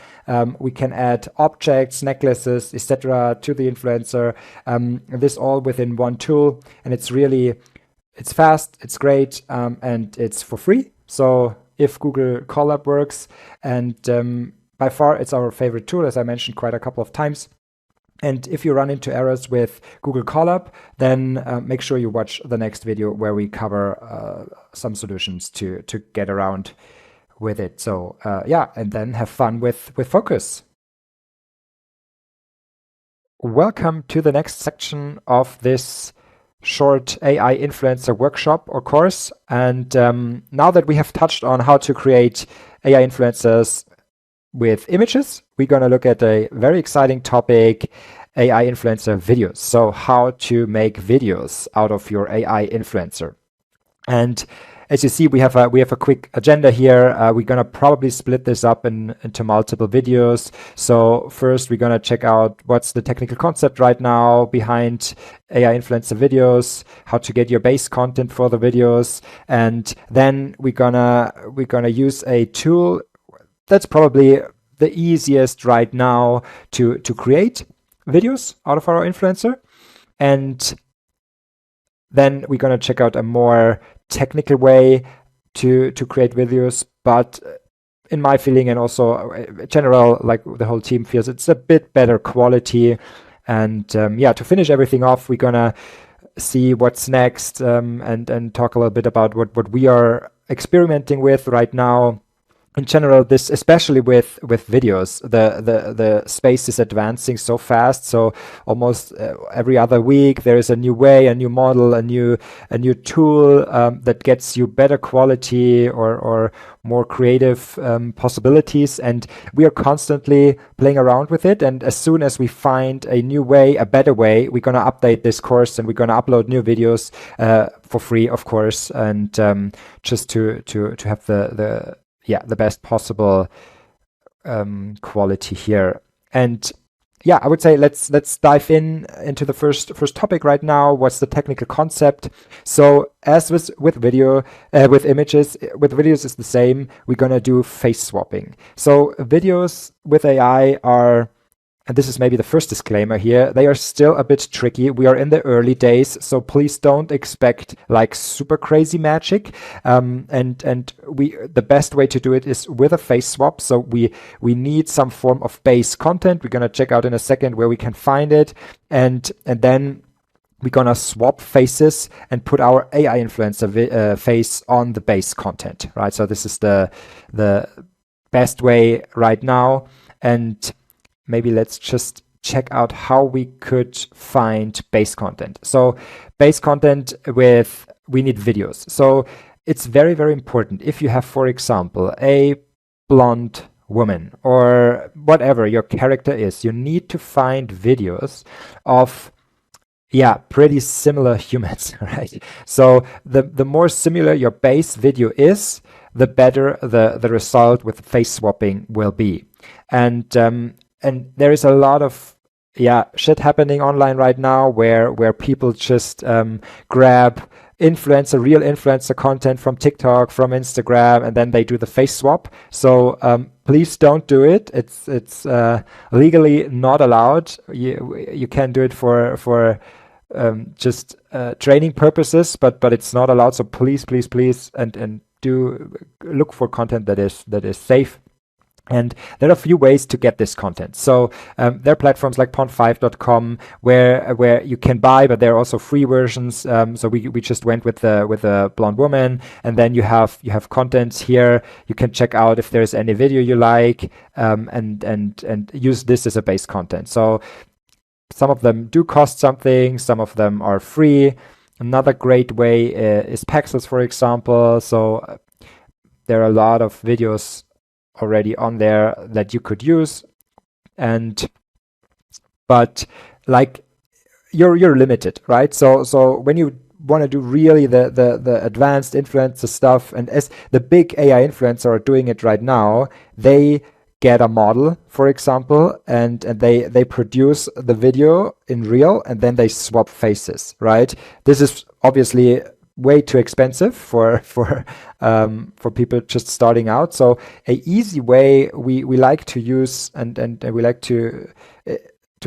S1: We can add objects, necklaces, etc. to the influencer. This all within one tool, and it's fast, it's great, and it's for free. So if Google Colab works, and by far it's our favorite tool, as I mentioned quite a couple of times. And if you run into errors with Google Colab, then make sure you watch the next video where we cover some solutions to get around with it. So yeah, and then have fun with Focus. Welcome to the next section of this short AI influencer workshop or course. And now that we have touched on how to create AI influencers with images, we're going to look at a very exciting topic, AI influencer videos. So how to make videos out of your AI influencer. And as you see, we have a quick agenda here. We're going to probably split this up into multiple videos. So first, we're going to check out what's the technical concept right now behind AI influencer videos, how to get your base content for the videos, and then we're gonna use a tool that's probably the easiest right now to create videos out of our influencer. And then we're going to check out a more technical way to create videos, but in my feeling, and also general, like the whole team feels, it's a bit better quality. And yeah, to finish everything off, we're going to see what's next, and talk a little bit about what we are experimenting with right now. In general, this, especially with videos, the space is advancing so fast. So almost every other week there is a new way, a new model, a new tool that gets you better quality or more creative possibilities. And we are constantly playing around with it. And as soon as we find a new way, a better way, we're gonna update this course and we're gonna upload new videos for free, of course, and just to have the best possible quality here. And yeah, I would say let's dive into the first topic right now. What's the technical concept? So as with video with images, with videos is the same. We're gonna do face swapping. So videos with AI are, and this is maybe the first disclaimer here, they are still a bit tricky. We are in the early days, so please don't expect like super crazy magic. And the best way to do it is with a face swap. So we need some form of base content. We're gonna check out in a second where we can find it, and then we're gonna swap faces and put our AI influencer face on the base content, right? So this is the best way right now. And maybe let's just check out how we could find base content. So base content we need videos. So it's very, very important. If you have, for example, a blonde woman or whatever your character is, you need to find videos of pretty similar humans, right? So the more similar your base video is, the better the result with face swapping will be. And there is a lot of shit happening online right now where people just grab real influencer content from TikTok, from Instagram, and then they do the face swap. So please don't do it. It's legally not allowed. You can do it for just training purposes, but it's not allowed. So please, and do look for content that is safe. And there are a few ways to get this content. So there are platforms like pond5.com where you can buy, but there are also free versions. So we just went with the blonde woman, and then you have contents here. You can check out if there's any video you like, and use this as a base content. So some of them do cost something, some of them are free. Another great way is Pexels, for example. So there are a lot of videos already on there that you could use, but like you're limited, right? So when you want to do really the advanced influencer stuff, and as the big AI influencers are doing it right now, they get a model, for example, and they produce the video in real, and then they swap faces, right? This is obviously way too expensive for people just starting out. So a easy way we like to use, and we like to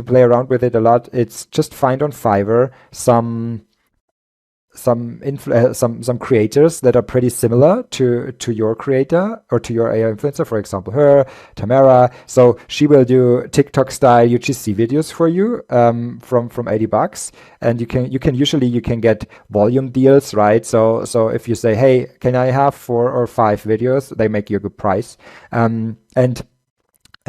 S1: play around with it a lot, it's just find on Fiverr some creators that are pretty similar to your creator or to your AI influencer, for example, her, Tamara. So she will do TikTok style UGC videos for you from $80, and you can usually get volume deals, right? So if you say, hey, can I have 4 or 5 videos, they make you a good price. And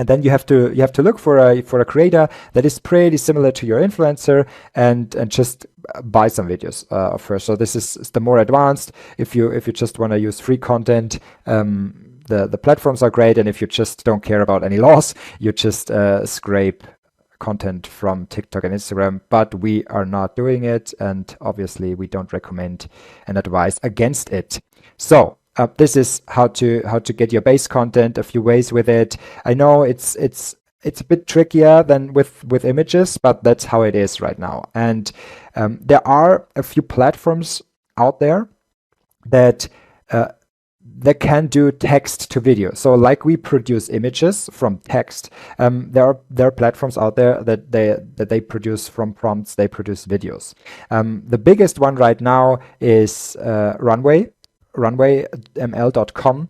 S1: then you have to look for a creator that is pretty similar to your influencer, and just buy some videos of her. So this is the more advanced. If you just want to use free content, the platforms are great. And if you just don't care about any laws, you just scrape content from TikTok and Instagram. But we are not doing it, and obviously we don't recommend and advise against it. So this is how to get your base content. A few ways with it. I know it's a bit trickier than with images, but that's how it is right now. And there are a few platforms out there that can do text to video. So like we produce images from text, there are platforms out there that they produce from prompts. They produce videos. The biggest one right now is runwayml.com,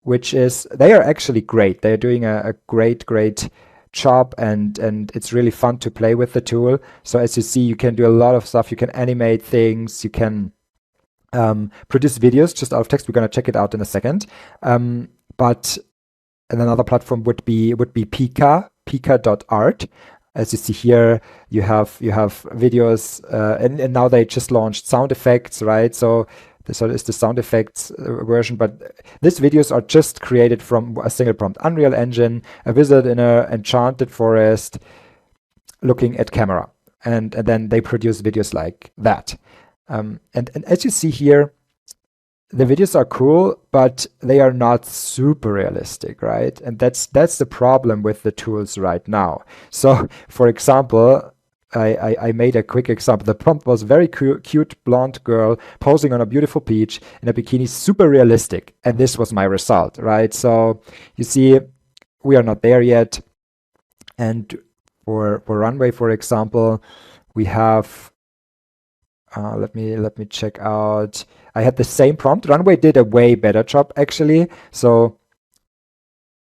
S1: which is, they are actually great. They're doing a great job, and it's really fun to play with the tool. So as you see, you can do a lot of stuff. You can animate things. You can produce videos just out of text. We're going to check it out in a second. But another platform would be Pika.art. As you see here, you have videos, and now they just launched sound effects, right? So this is the sound effects version, but these videos are just created from a single prompt. Unreal Engine, a wizard in an enchanted forest looking at camera. And then they produce videos like that. And as you see here, the videos are cool, but they are not super realistic, right? And that's the problem with the tools right now. So, for example, I made a quick example. The prompt was very cute blonde girl posing on a beautiful beach in a bikini, super realistic. And this was my result, right? So you see, we are not there yet. And for Runway, for example, we have, let me check out. I had the same prompt. Runway did a way better job, actually. So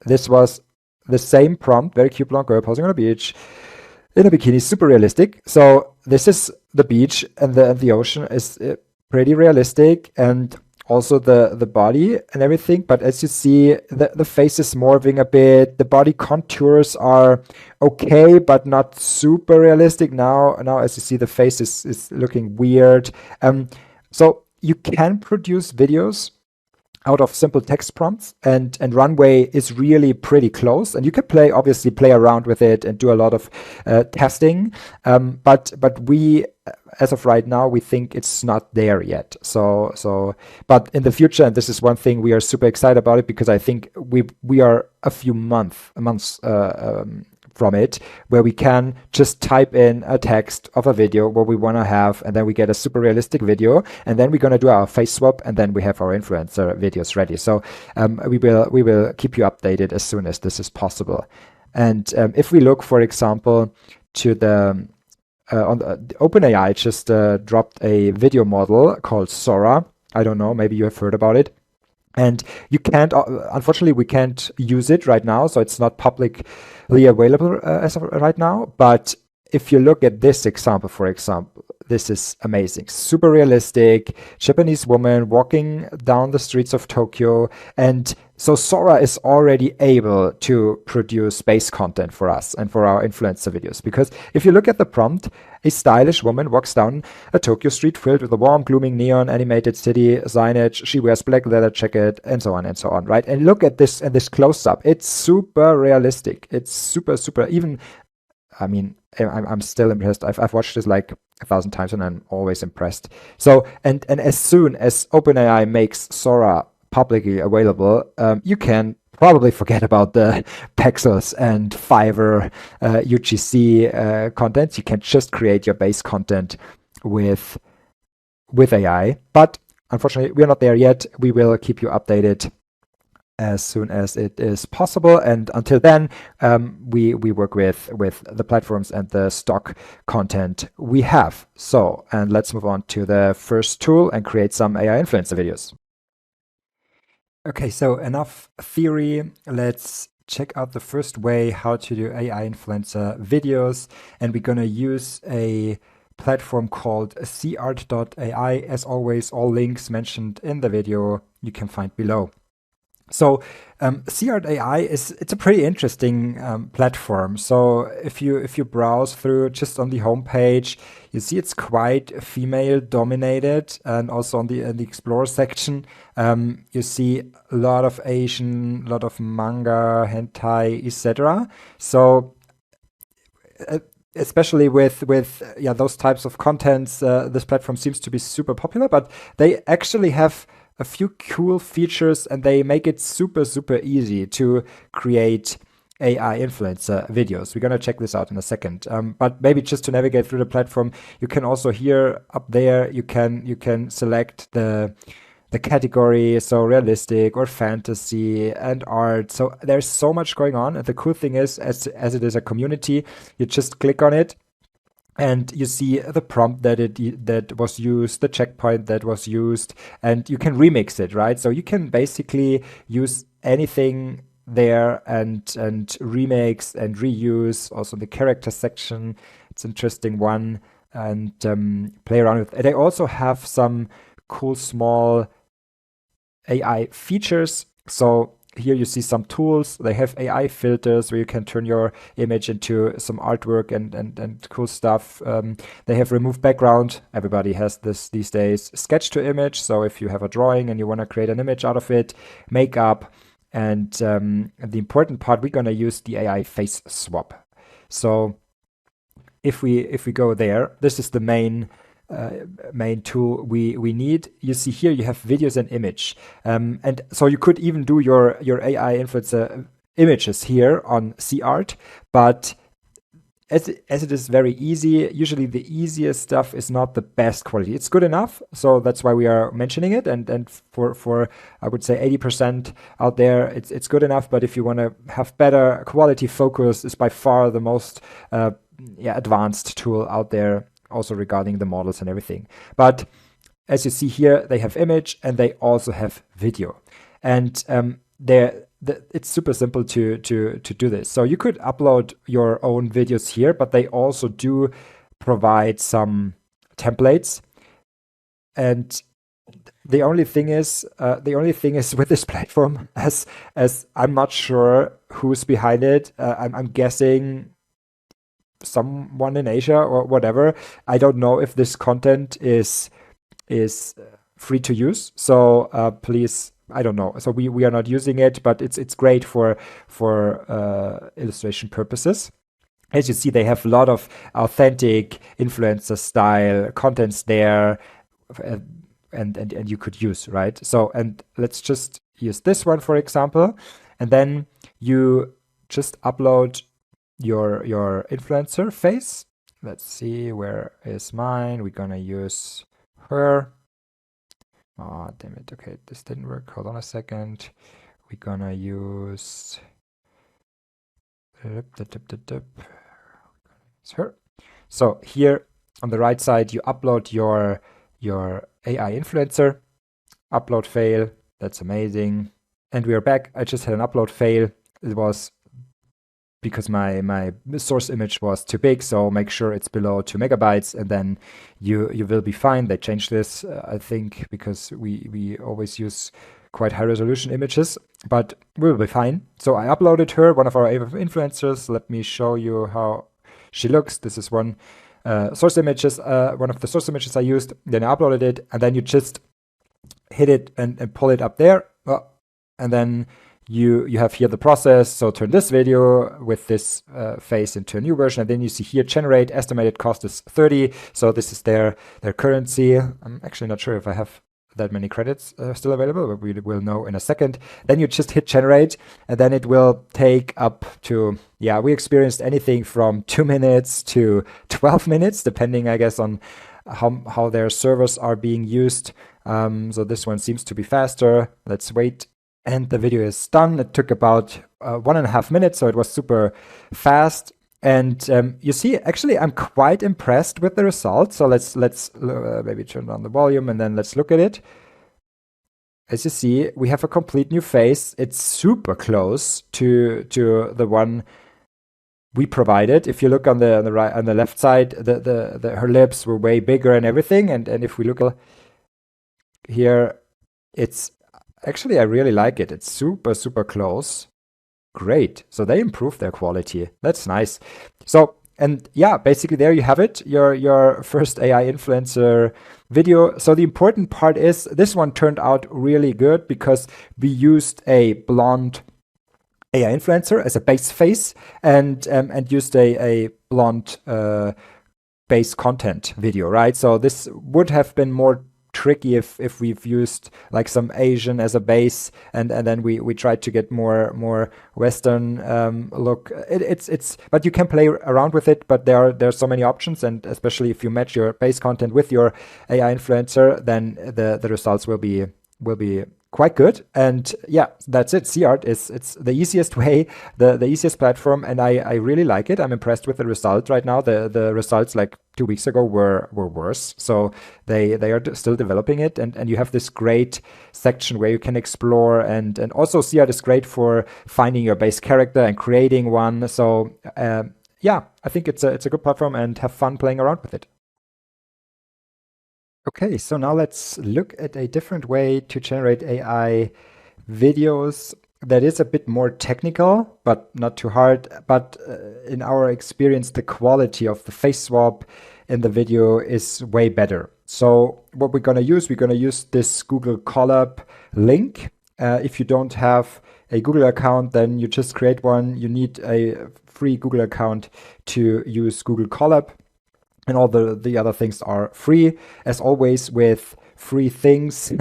S1: this was the same prompt, very cute blonde girl posing on a beach in a bikini, super realistic. So this is the beach, and the ocean is pretty realistic, and also the body and everything. But as you see, the face is morphing a bit. The body contours are okay, but not super realistic. Now as you see, the face is looking weird. So you can produce videos out of simple text prompts, and Runway is really pretty close, and you can obviously play around with it and do a lot of testing, but we, as of right now, we think it's not there yet. But in the future, and this is one thing we are super excited about it, because I think we are a few months from it, where we can just type in a text of a video what we want to have, and then we get a super realistic video, and then we're going to do our face swap, and then we have our influencer videos ready. So we will keep you updated as soon as this is possible. And if we look, for example, to the OpenAI just dropped a video model called Sora. I don't know, maybe you have heard about it. And you can't, unfortunately, we can't use it right now, so it's not publicly available as of right now. But if you look at this example, for example, this is amazing. Super realistic, Japanese woman walking down the streets of Tokyo. And so Sora is already able to produce space content for us and for our influencer videos. Because if you look at the prompt, a stylish woman walks down a Tokyo street filled with a warm, glooming neon animated city signage. She wears black leather jacket, and so on, right? And look at this and this close-up. It's super realistic. It's super, super, even, I mean, I'm still impressed. I've watched this like 1,000 times, and I'm always impressed. So, and as soon as OpenAI makes Sora publicly available, you can probably forget about the Pexels and Fiverr UGC content. You can just create your base content with AI. But unfortunately, we're not there yet. We will keep you updated as soon as it is possible, and until then, we work with the platforms and the stock content we have. So, and let's move on to the first tool and create some AI influencer videos. Okay, so enough theory. Let's check out the first way how to do AI influencer videos, and we're gonna use a platform called cart.ai. As always, all links mentioned in the video you can find below. So cart.ai it's a pretty interesting platform. So if you browse through just on the homepage, you see it's quite female dominated, and also on the Explore section, you see a lot of Asian, a lot of manga, hentai, etc. So especially with those types of contents, this platform seems to be super popular. But they actually have a few cool features, and they make it super, super easy to create AI influencer videos. We're going to check this out in a second. But maybe just to navigate through the platform, you can also here up there, you can select the category, so realistic or fantasy and art. So there's so much going on. And the cool thing is, as it is a community, you just click on it, and you see the prompt that was used, the checkpoint that was used, and you can remix it, right? So you can basically use anything there and remix and reuse. Also the character section, it's an interesting one, and play around with it. They also have some cool small AI features. So here you see some tools. They have AI filters where you can turn your image into some artwork and cool stuff. They have remove background. Everybody has this these days. Sketch to image. So if you have a drawing and you want to create an image out of it, makeup, and the important part, we're going to use the AI face swap. So if we go there, this is the main main tool we need. You see here you have videos and image, and so you could even do your AI influencer images here on CArt, but as it is very easy, usually the easiest stuff is not the best quality. It's good enough, so that's why we are mentioning it. And for I would say 80% out there, it's good enough. But if you want to have better quality, Focus is by far the most advanced tool out there, also regarding the models and everything. But as you see here, they have image and they also have video, and it's super simple to do this. So you could upload your own videos here, but they also do provide some templates. And the only thing is with this platform, as I'm not sure who's behind it. I'm guessing someone in Asia or whatever. I don't know if this content is free to use. So please, I don't know. So we are not using it, but it's great for illustration purposes. As you see, they have a lot of authentic influencer style contents there, and you could use, right? So, and let's just use this one, for example, and then you just upload your influencer face. Let's see, where is mine? We're gonna use her. Oh, damn it. Okay, this didn't work. Hold on a second. We're gonna use it's her. So here on the right side, you upload your AI influencer. Upload fail. That's amazing. And we are back. I just had an upload fail. It was because my source image was too big, so make sure it's below 2 megabytes, and then you will be fine. They changed this, I think, because we always use quite high resolution images, but we will be fine. So I uploaded her, one of our influencers. Let me show you how she looks. This is one source images, one of the source images I used. Then I uploaded it, and then you just hit it and pull it up there, and then you have here the process. So turn this video with this face into a new version, and then you see here generate estimated cost is 30. So this is their currency. I'm actually not sure if I have that many credits still available, but we will know in a second. Then you just hit generate, and then it will take up to, we experienced anything from 2 minutes to 12 minutes, depending, I guess, on how their servers are being used. So this one seems to be faster. Let's wait. And the video is done. It took about 1.5 minutes, so it was super fast. And you see, actually, I'm quite impressed with the results. So let's maybe turn down the volume, and then let's look at it. As you see, we have a complete new face. It's super close to the one we provided. If you look on the right, on the left side, her lips were way bigger and everything. And if we look here, it's actually, I really like it. It's super, super close. Great. So they improved their quality. That's nice. So, and basically there you have it, your first AI influencer video. So the important part is this one turned out really good because we used a blonde AI influencer as a base face and used a blonde base content video, right? So this would have been more tricky if we've used like some Asian as a base and then we tried to get more Western look. It's but you can play around with it, but there are so many options, and especially if you match your base content with your AI influencer, then the results will be quite good. And that's it. CArt it's the easiest way, the easiest platform, and I really like it. I'm impressed with the result right now. The results like 2 weeks ago were worse. So they are still developing it, and you have this great section where you can explore, and also CArt is great for finding your base character and creating one. So I think it's a good platform, and have fun playing around with it. Okay, so now let's look at a different way to generate AI videos that is a bit more technical, but not too hard. But in our experience, the quality of the face swap in the video is way better. So what we're going to use this Google Colab link. If you don't have a Google account, then you just create one. You need a free Google account to use Google Colab. and all the other things are free. As always with free things,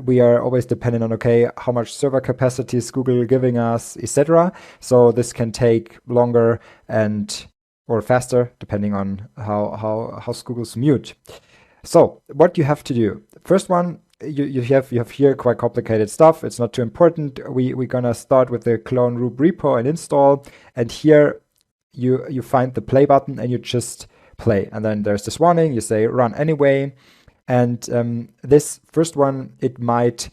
S1: we are always dependent on, okay, how much server capacity is Google giving us, etc. So this can take longer and or faster depending on how's Google's mute. So what you have to do, first one, you have here quite complicated stuff. It's not too important. We're gonna start with the clone root repo and install, and here you find the play button and you just play, and then there's this warning, you say run anyway, and this first one, it might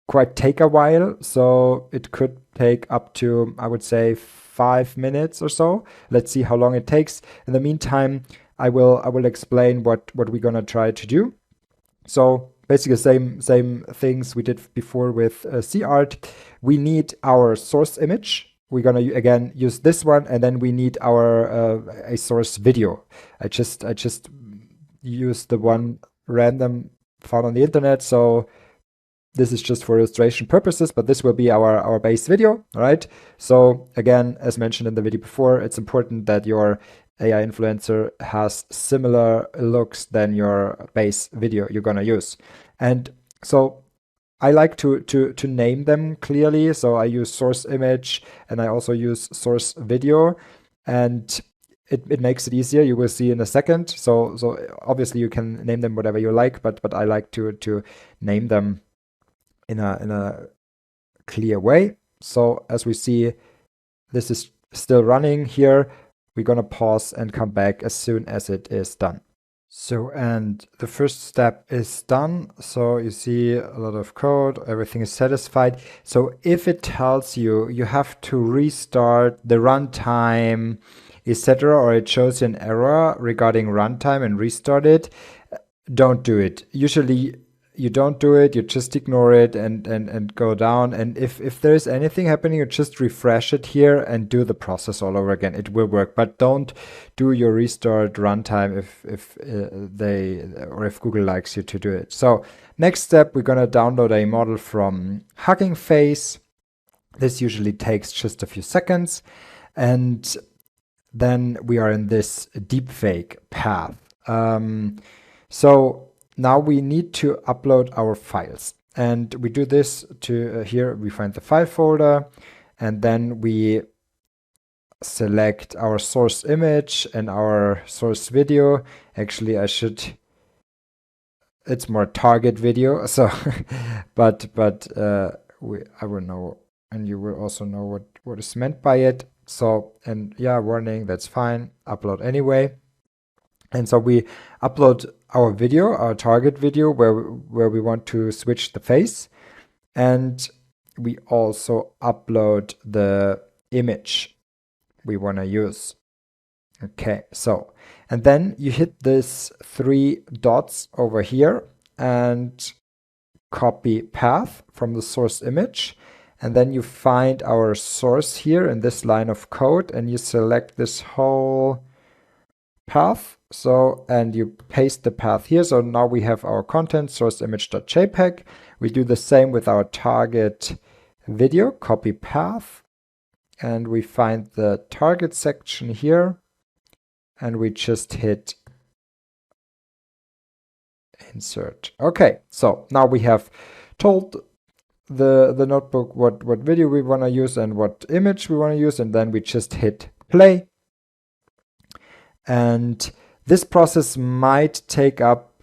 S1: quite take a while, so it could take up to, I would say, 5 minutes or so. Let's see how long it takes. In the meantime, I will explain what we're gonna try to do. So basically same things we did before with CArt. We need our source image. We're gonna again use this one, and then we need our a source video. I just used the one random found on the internet, so this is just for illustration purposes, but this will be our base video, all right? So again, as mentioned in the video before, it's important that your AI influencer has similar looks than your base video you're gonna use. And so I like to name them clearly. So I use source image and I also use source video, and it makes it easier. You will see in a second. So obviously you can name them whatever you like, but I like to name them in a clear way. So as we see, this is still running here. We're gonna pause and come back as soon as it is done. So, and the first step is done. So you see a lot of code, everything is satisfied. So if it tells you you have to restart the runtime, etc., or it shows you an error regarding runtime and restart it, don't do it. Usually you don't do it, you just ignore it and go down. And if there's anything happening, you just refresh it here and do the process all over again. It will work, but don't do your restart runtime if Google likes you to do it. So next step, we're gonna download a model from Hugging Face. This usually takes just a few seconds. And then we are in this deepfake path. So now we need to upload our files, and we do this to here we find the file folder, and then we select our source image and our source video. Actually, it's more target video, so but I will know, and you will also know what is meant by it. So, and yeah, warning, that's fine, upload anyway. And so we upload our video, our target video, where we want to switch the face, and we also upload the image we want to use. Okay, so, and then you hit this 3 dots over here and copy path from the source image, and then you find our source here in this line of code, and you select this whole path. So, and you paste the path here. So now we have our content, source image.jpg. We do the same with our target video, copy path, and we find the target section here, and we just hit insert. Okay, so now we have told the notebook what video we want to use and what image we want to use, and then we just hit play. And this process might take up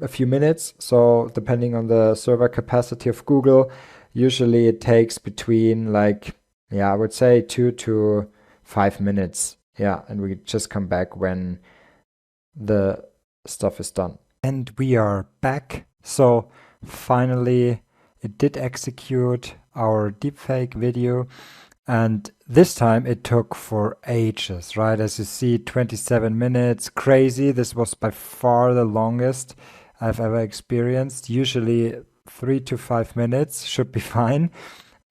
S1: a few minutes. So depending on the server capacity of Google, usually it takes between I would say 2 to 5 minutes. Yeah, and we just come back when the stuff is done. And we are back. So finally, it did execute our deepfake video. And this time it took for ages, right? As you see, 27 minutes, crazy. This was by far the longest I've ever experienced. Usually 3 to 5 minutes should be fine.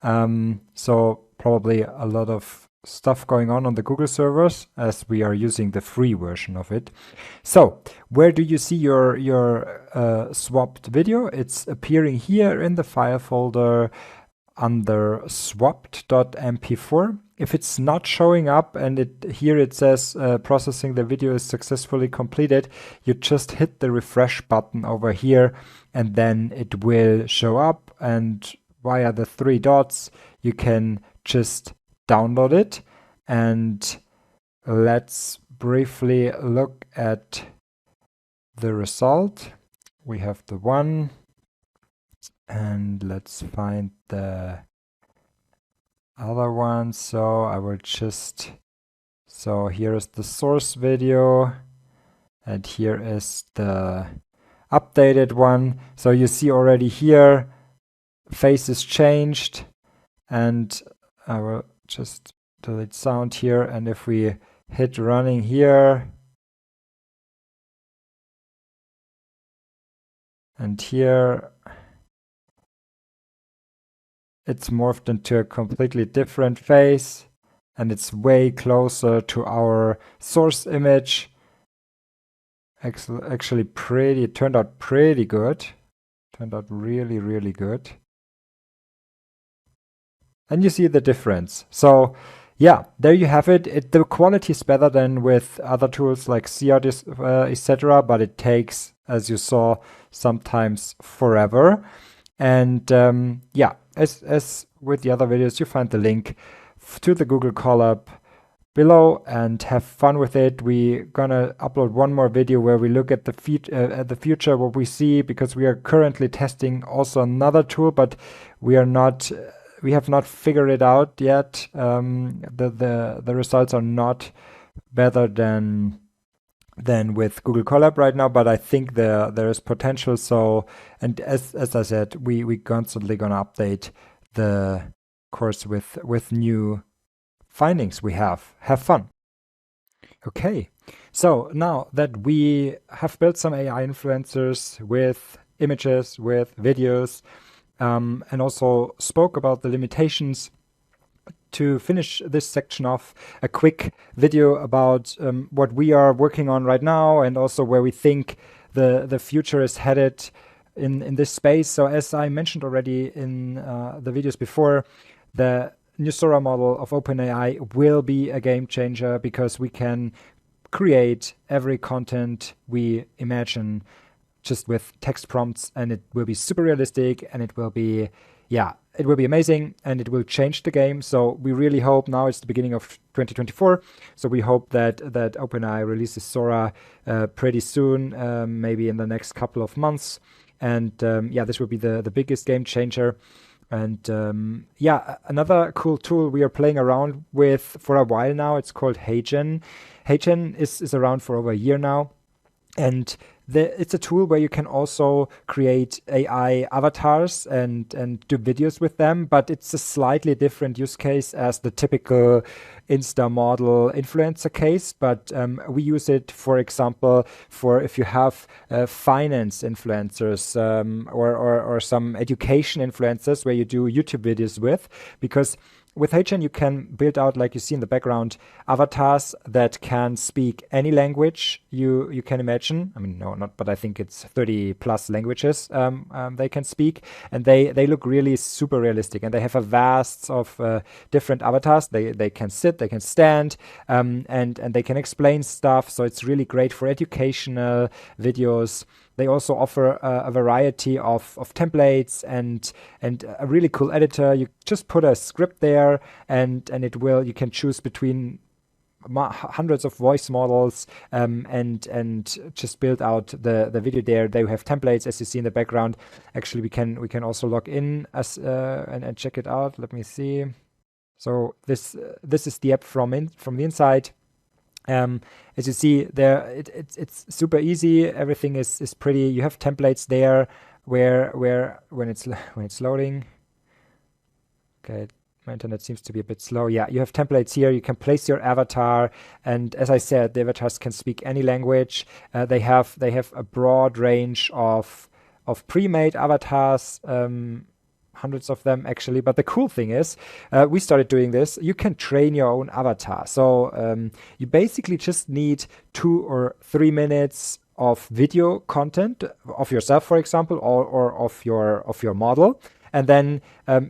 S1: So probably a lot of stuff going on the Google servers, as we are using the free version of it. So where do you see your swapped video? It's appearing here in the file folder under swapped.mp4, if it's not showing up and here it says processing the video is successfully completed, you just hit the refresh button over here and then it will show up, and via the 3 dots you can just download it. And let's briefly look at the result. We have the one, and let's find the other one. So I will just, so here is the source video and here is the updated one. So you see already here face is changed, and I will just delete sound here, and if we hit running here and here, it's morphed into a completely different face and it's way closer to our source image. Actually it turned out pretty good. Turned out really, really good. And you see the difference. So yeah, there you have it. The quality is better than with other tools like Seer, etc., but it takes, as you saw, sometimes forever. And yeah, as with the other videos, you find the link to the Google Colab below and have fun with it. We're gonna upload one more video where we look at the future, what we see, because we are currently testing also another tool, but we have not figured it out yet. The results are not better than with Google Colab right now, but I think there is potential. So, and as I said, we constantly gonna update the course with new findings we have. Have fun. Okay, so now that we have built some AI influencers with images, with videos, and also spoke about the limitations, to finish this section off, a quick video about what we are working on right now and also where we think the future is headed in this space. So as I mentioned already in the videos before, the new Sora model of OpenAI will be a game changer because we can create every content we imagine just with text prompts, and it will be super realistic, and it will be, yeah, it will be amazing, and it will change the game. So we really hope, now it's the beginning of 2024, so we hope that OpenAI releases Sora pretty soon, maybe in the next couple of months. And yeah, this will be the biggest game changer. And yeah, another cool tool we are playing around with for a while now, it's called HeyGen. HeyGen is around for over a year now. And it's a tool where you can also create AI avatars and do videos with them, but it's a slightly different use case as the typical Insta model influencer case. But we use it, for example, for if you have finance influencers or some education influencers where you do YouTube videos with, because with HeyGen, you can build out, like you see in the background, avatars that can speak any language you can imagine. I mean, no, not, but I think it's 30 plus languages they can speak, and they look really super realistic, and they have a vast of different avatars. They can sit, they can stand, and they can explain stuff. So it's really great for educational videos. They also offer a variety of templates and a really cool editor. You just put a script there, and you can choose between hundreds of voice models, and just build out the video there. They have templates, as you see in the background. Actually, we can also log in as and check it out. Let me see. So this is the app from the inside. As you see there, it's super easy. Everything is pretty. You have templates there where when it's loading. Okay, my internet seems to be a bit slow. Yeah, you have templates here. You can place your avatar, and as I said, the avatars can speak any language. They have a broad range of pre-made avatars. Hundreds of them actually, but the cool thing is we started doing this. You can train your own avatar, so you basically just need 2 or 3 minutes of video content of yourself, for example, or of your model. And then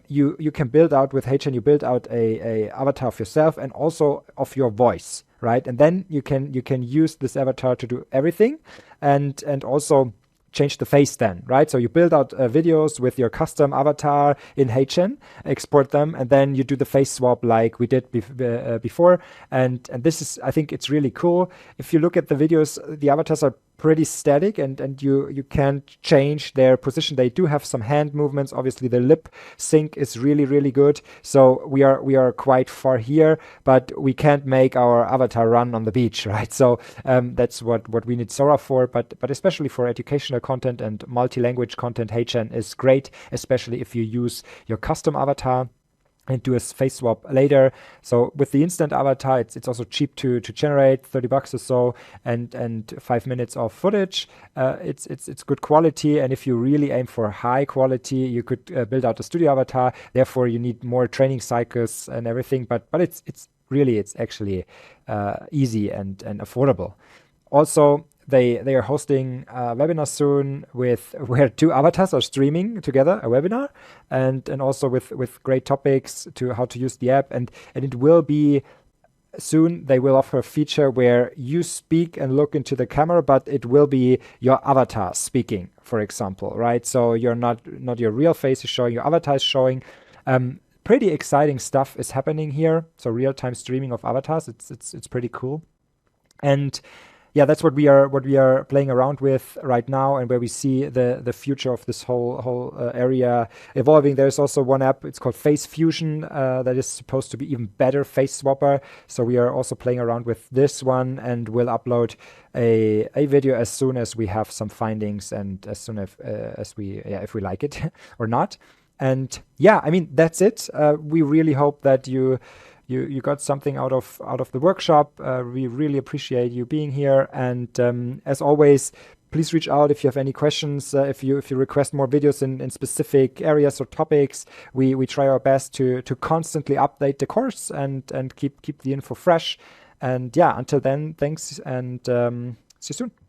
S1: you can build out with HN, you build out a avatar of yourself and also of your voice, right? And then you can use this avatar to do everything, and also change the face then, right? So you build out videos with your custom avatar in HN, export them, and then you do the face swap like we did before. And this is, I think it's really cool. If you look at the videos, the avatars are pretty static, and you can't change their position. They do have some hand movements. Obviously, the lip sync is really, really good. So we are quite far here, but we can't make our avatar run on the beach, right? So that's what we need Sora for. But especially for educational content and multi-language content, HN is great, especially if you use your custom avatar and do a face swap later. So with the instant avatar, it's also cheap to generate, $30 or so, and 5 minutes of footage. It's good quality, and if you really aim for high quality, you could build out a studio avatar. Therefore, you need more training cycles and everything. But it's actually easy and affordable. Also, they are hosting a webinar soon where 2 avatars are streaming together a webinar, and also with great topics to how to use the app, and it will be soon. They will offer a feature where you speak and look into the camera, but it will be your avatar speaking, for example, right? So you're not your real face is showing, your avatar is showing. Pretty exciting stuff is happening here. So real-time streaming of avatars, it's pretty cool. And yeah, that's what we are playing around with right now, and where we see the future of this whole area evolving. There's also one app, it's called Face Fusion, that is supposed to be even better face swapper. So we are also playing around with this one, and we'll upload a video as soon as we have some findings, and as soon as if we like it or not. And yeah, I mean, that's it. We really hope that you got something out of the workshop. We really appreciate you being here. And as always, please reach out if you have any questions. If you request more videos in specific areas or topics, we try our best to constantly update the course and keep the info fresh. And yeah, until then, thanks, and see you soon.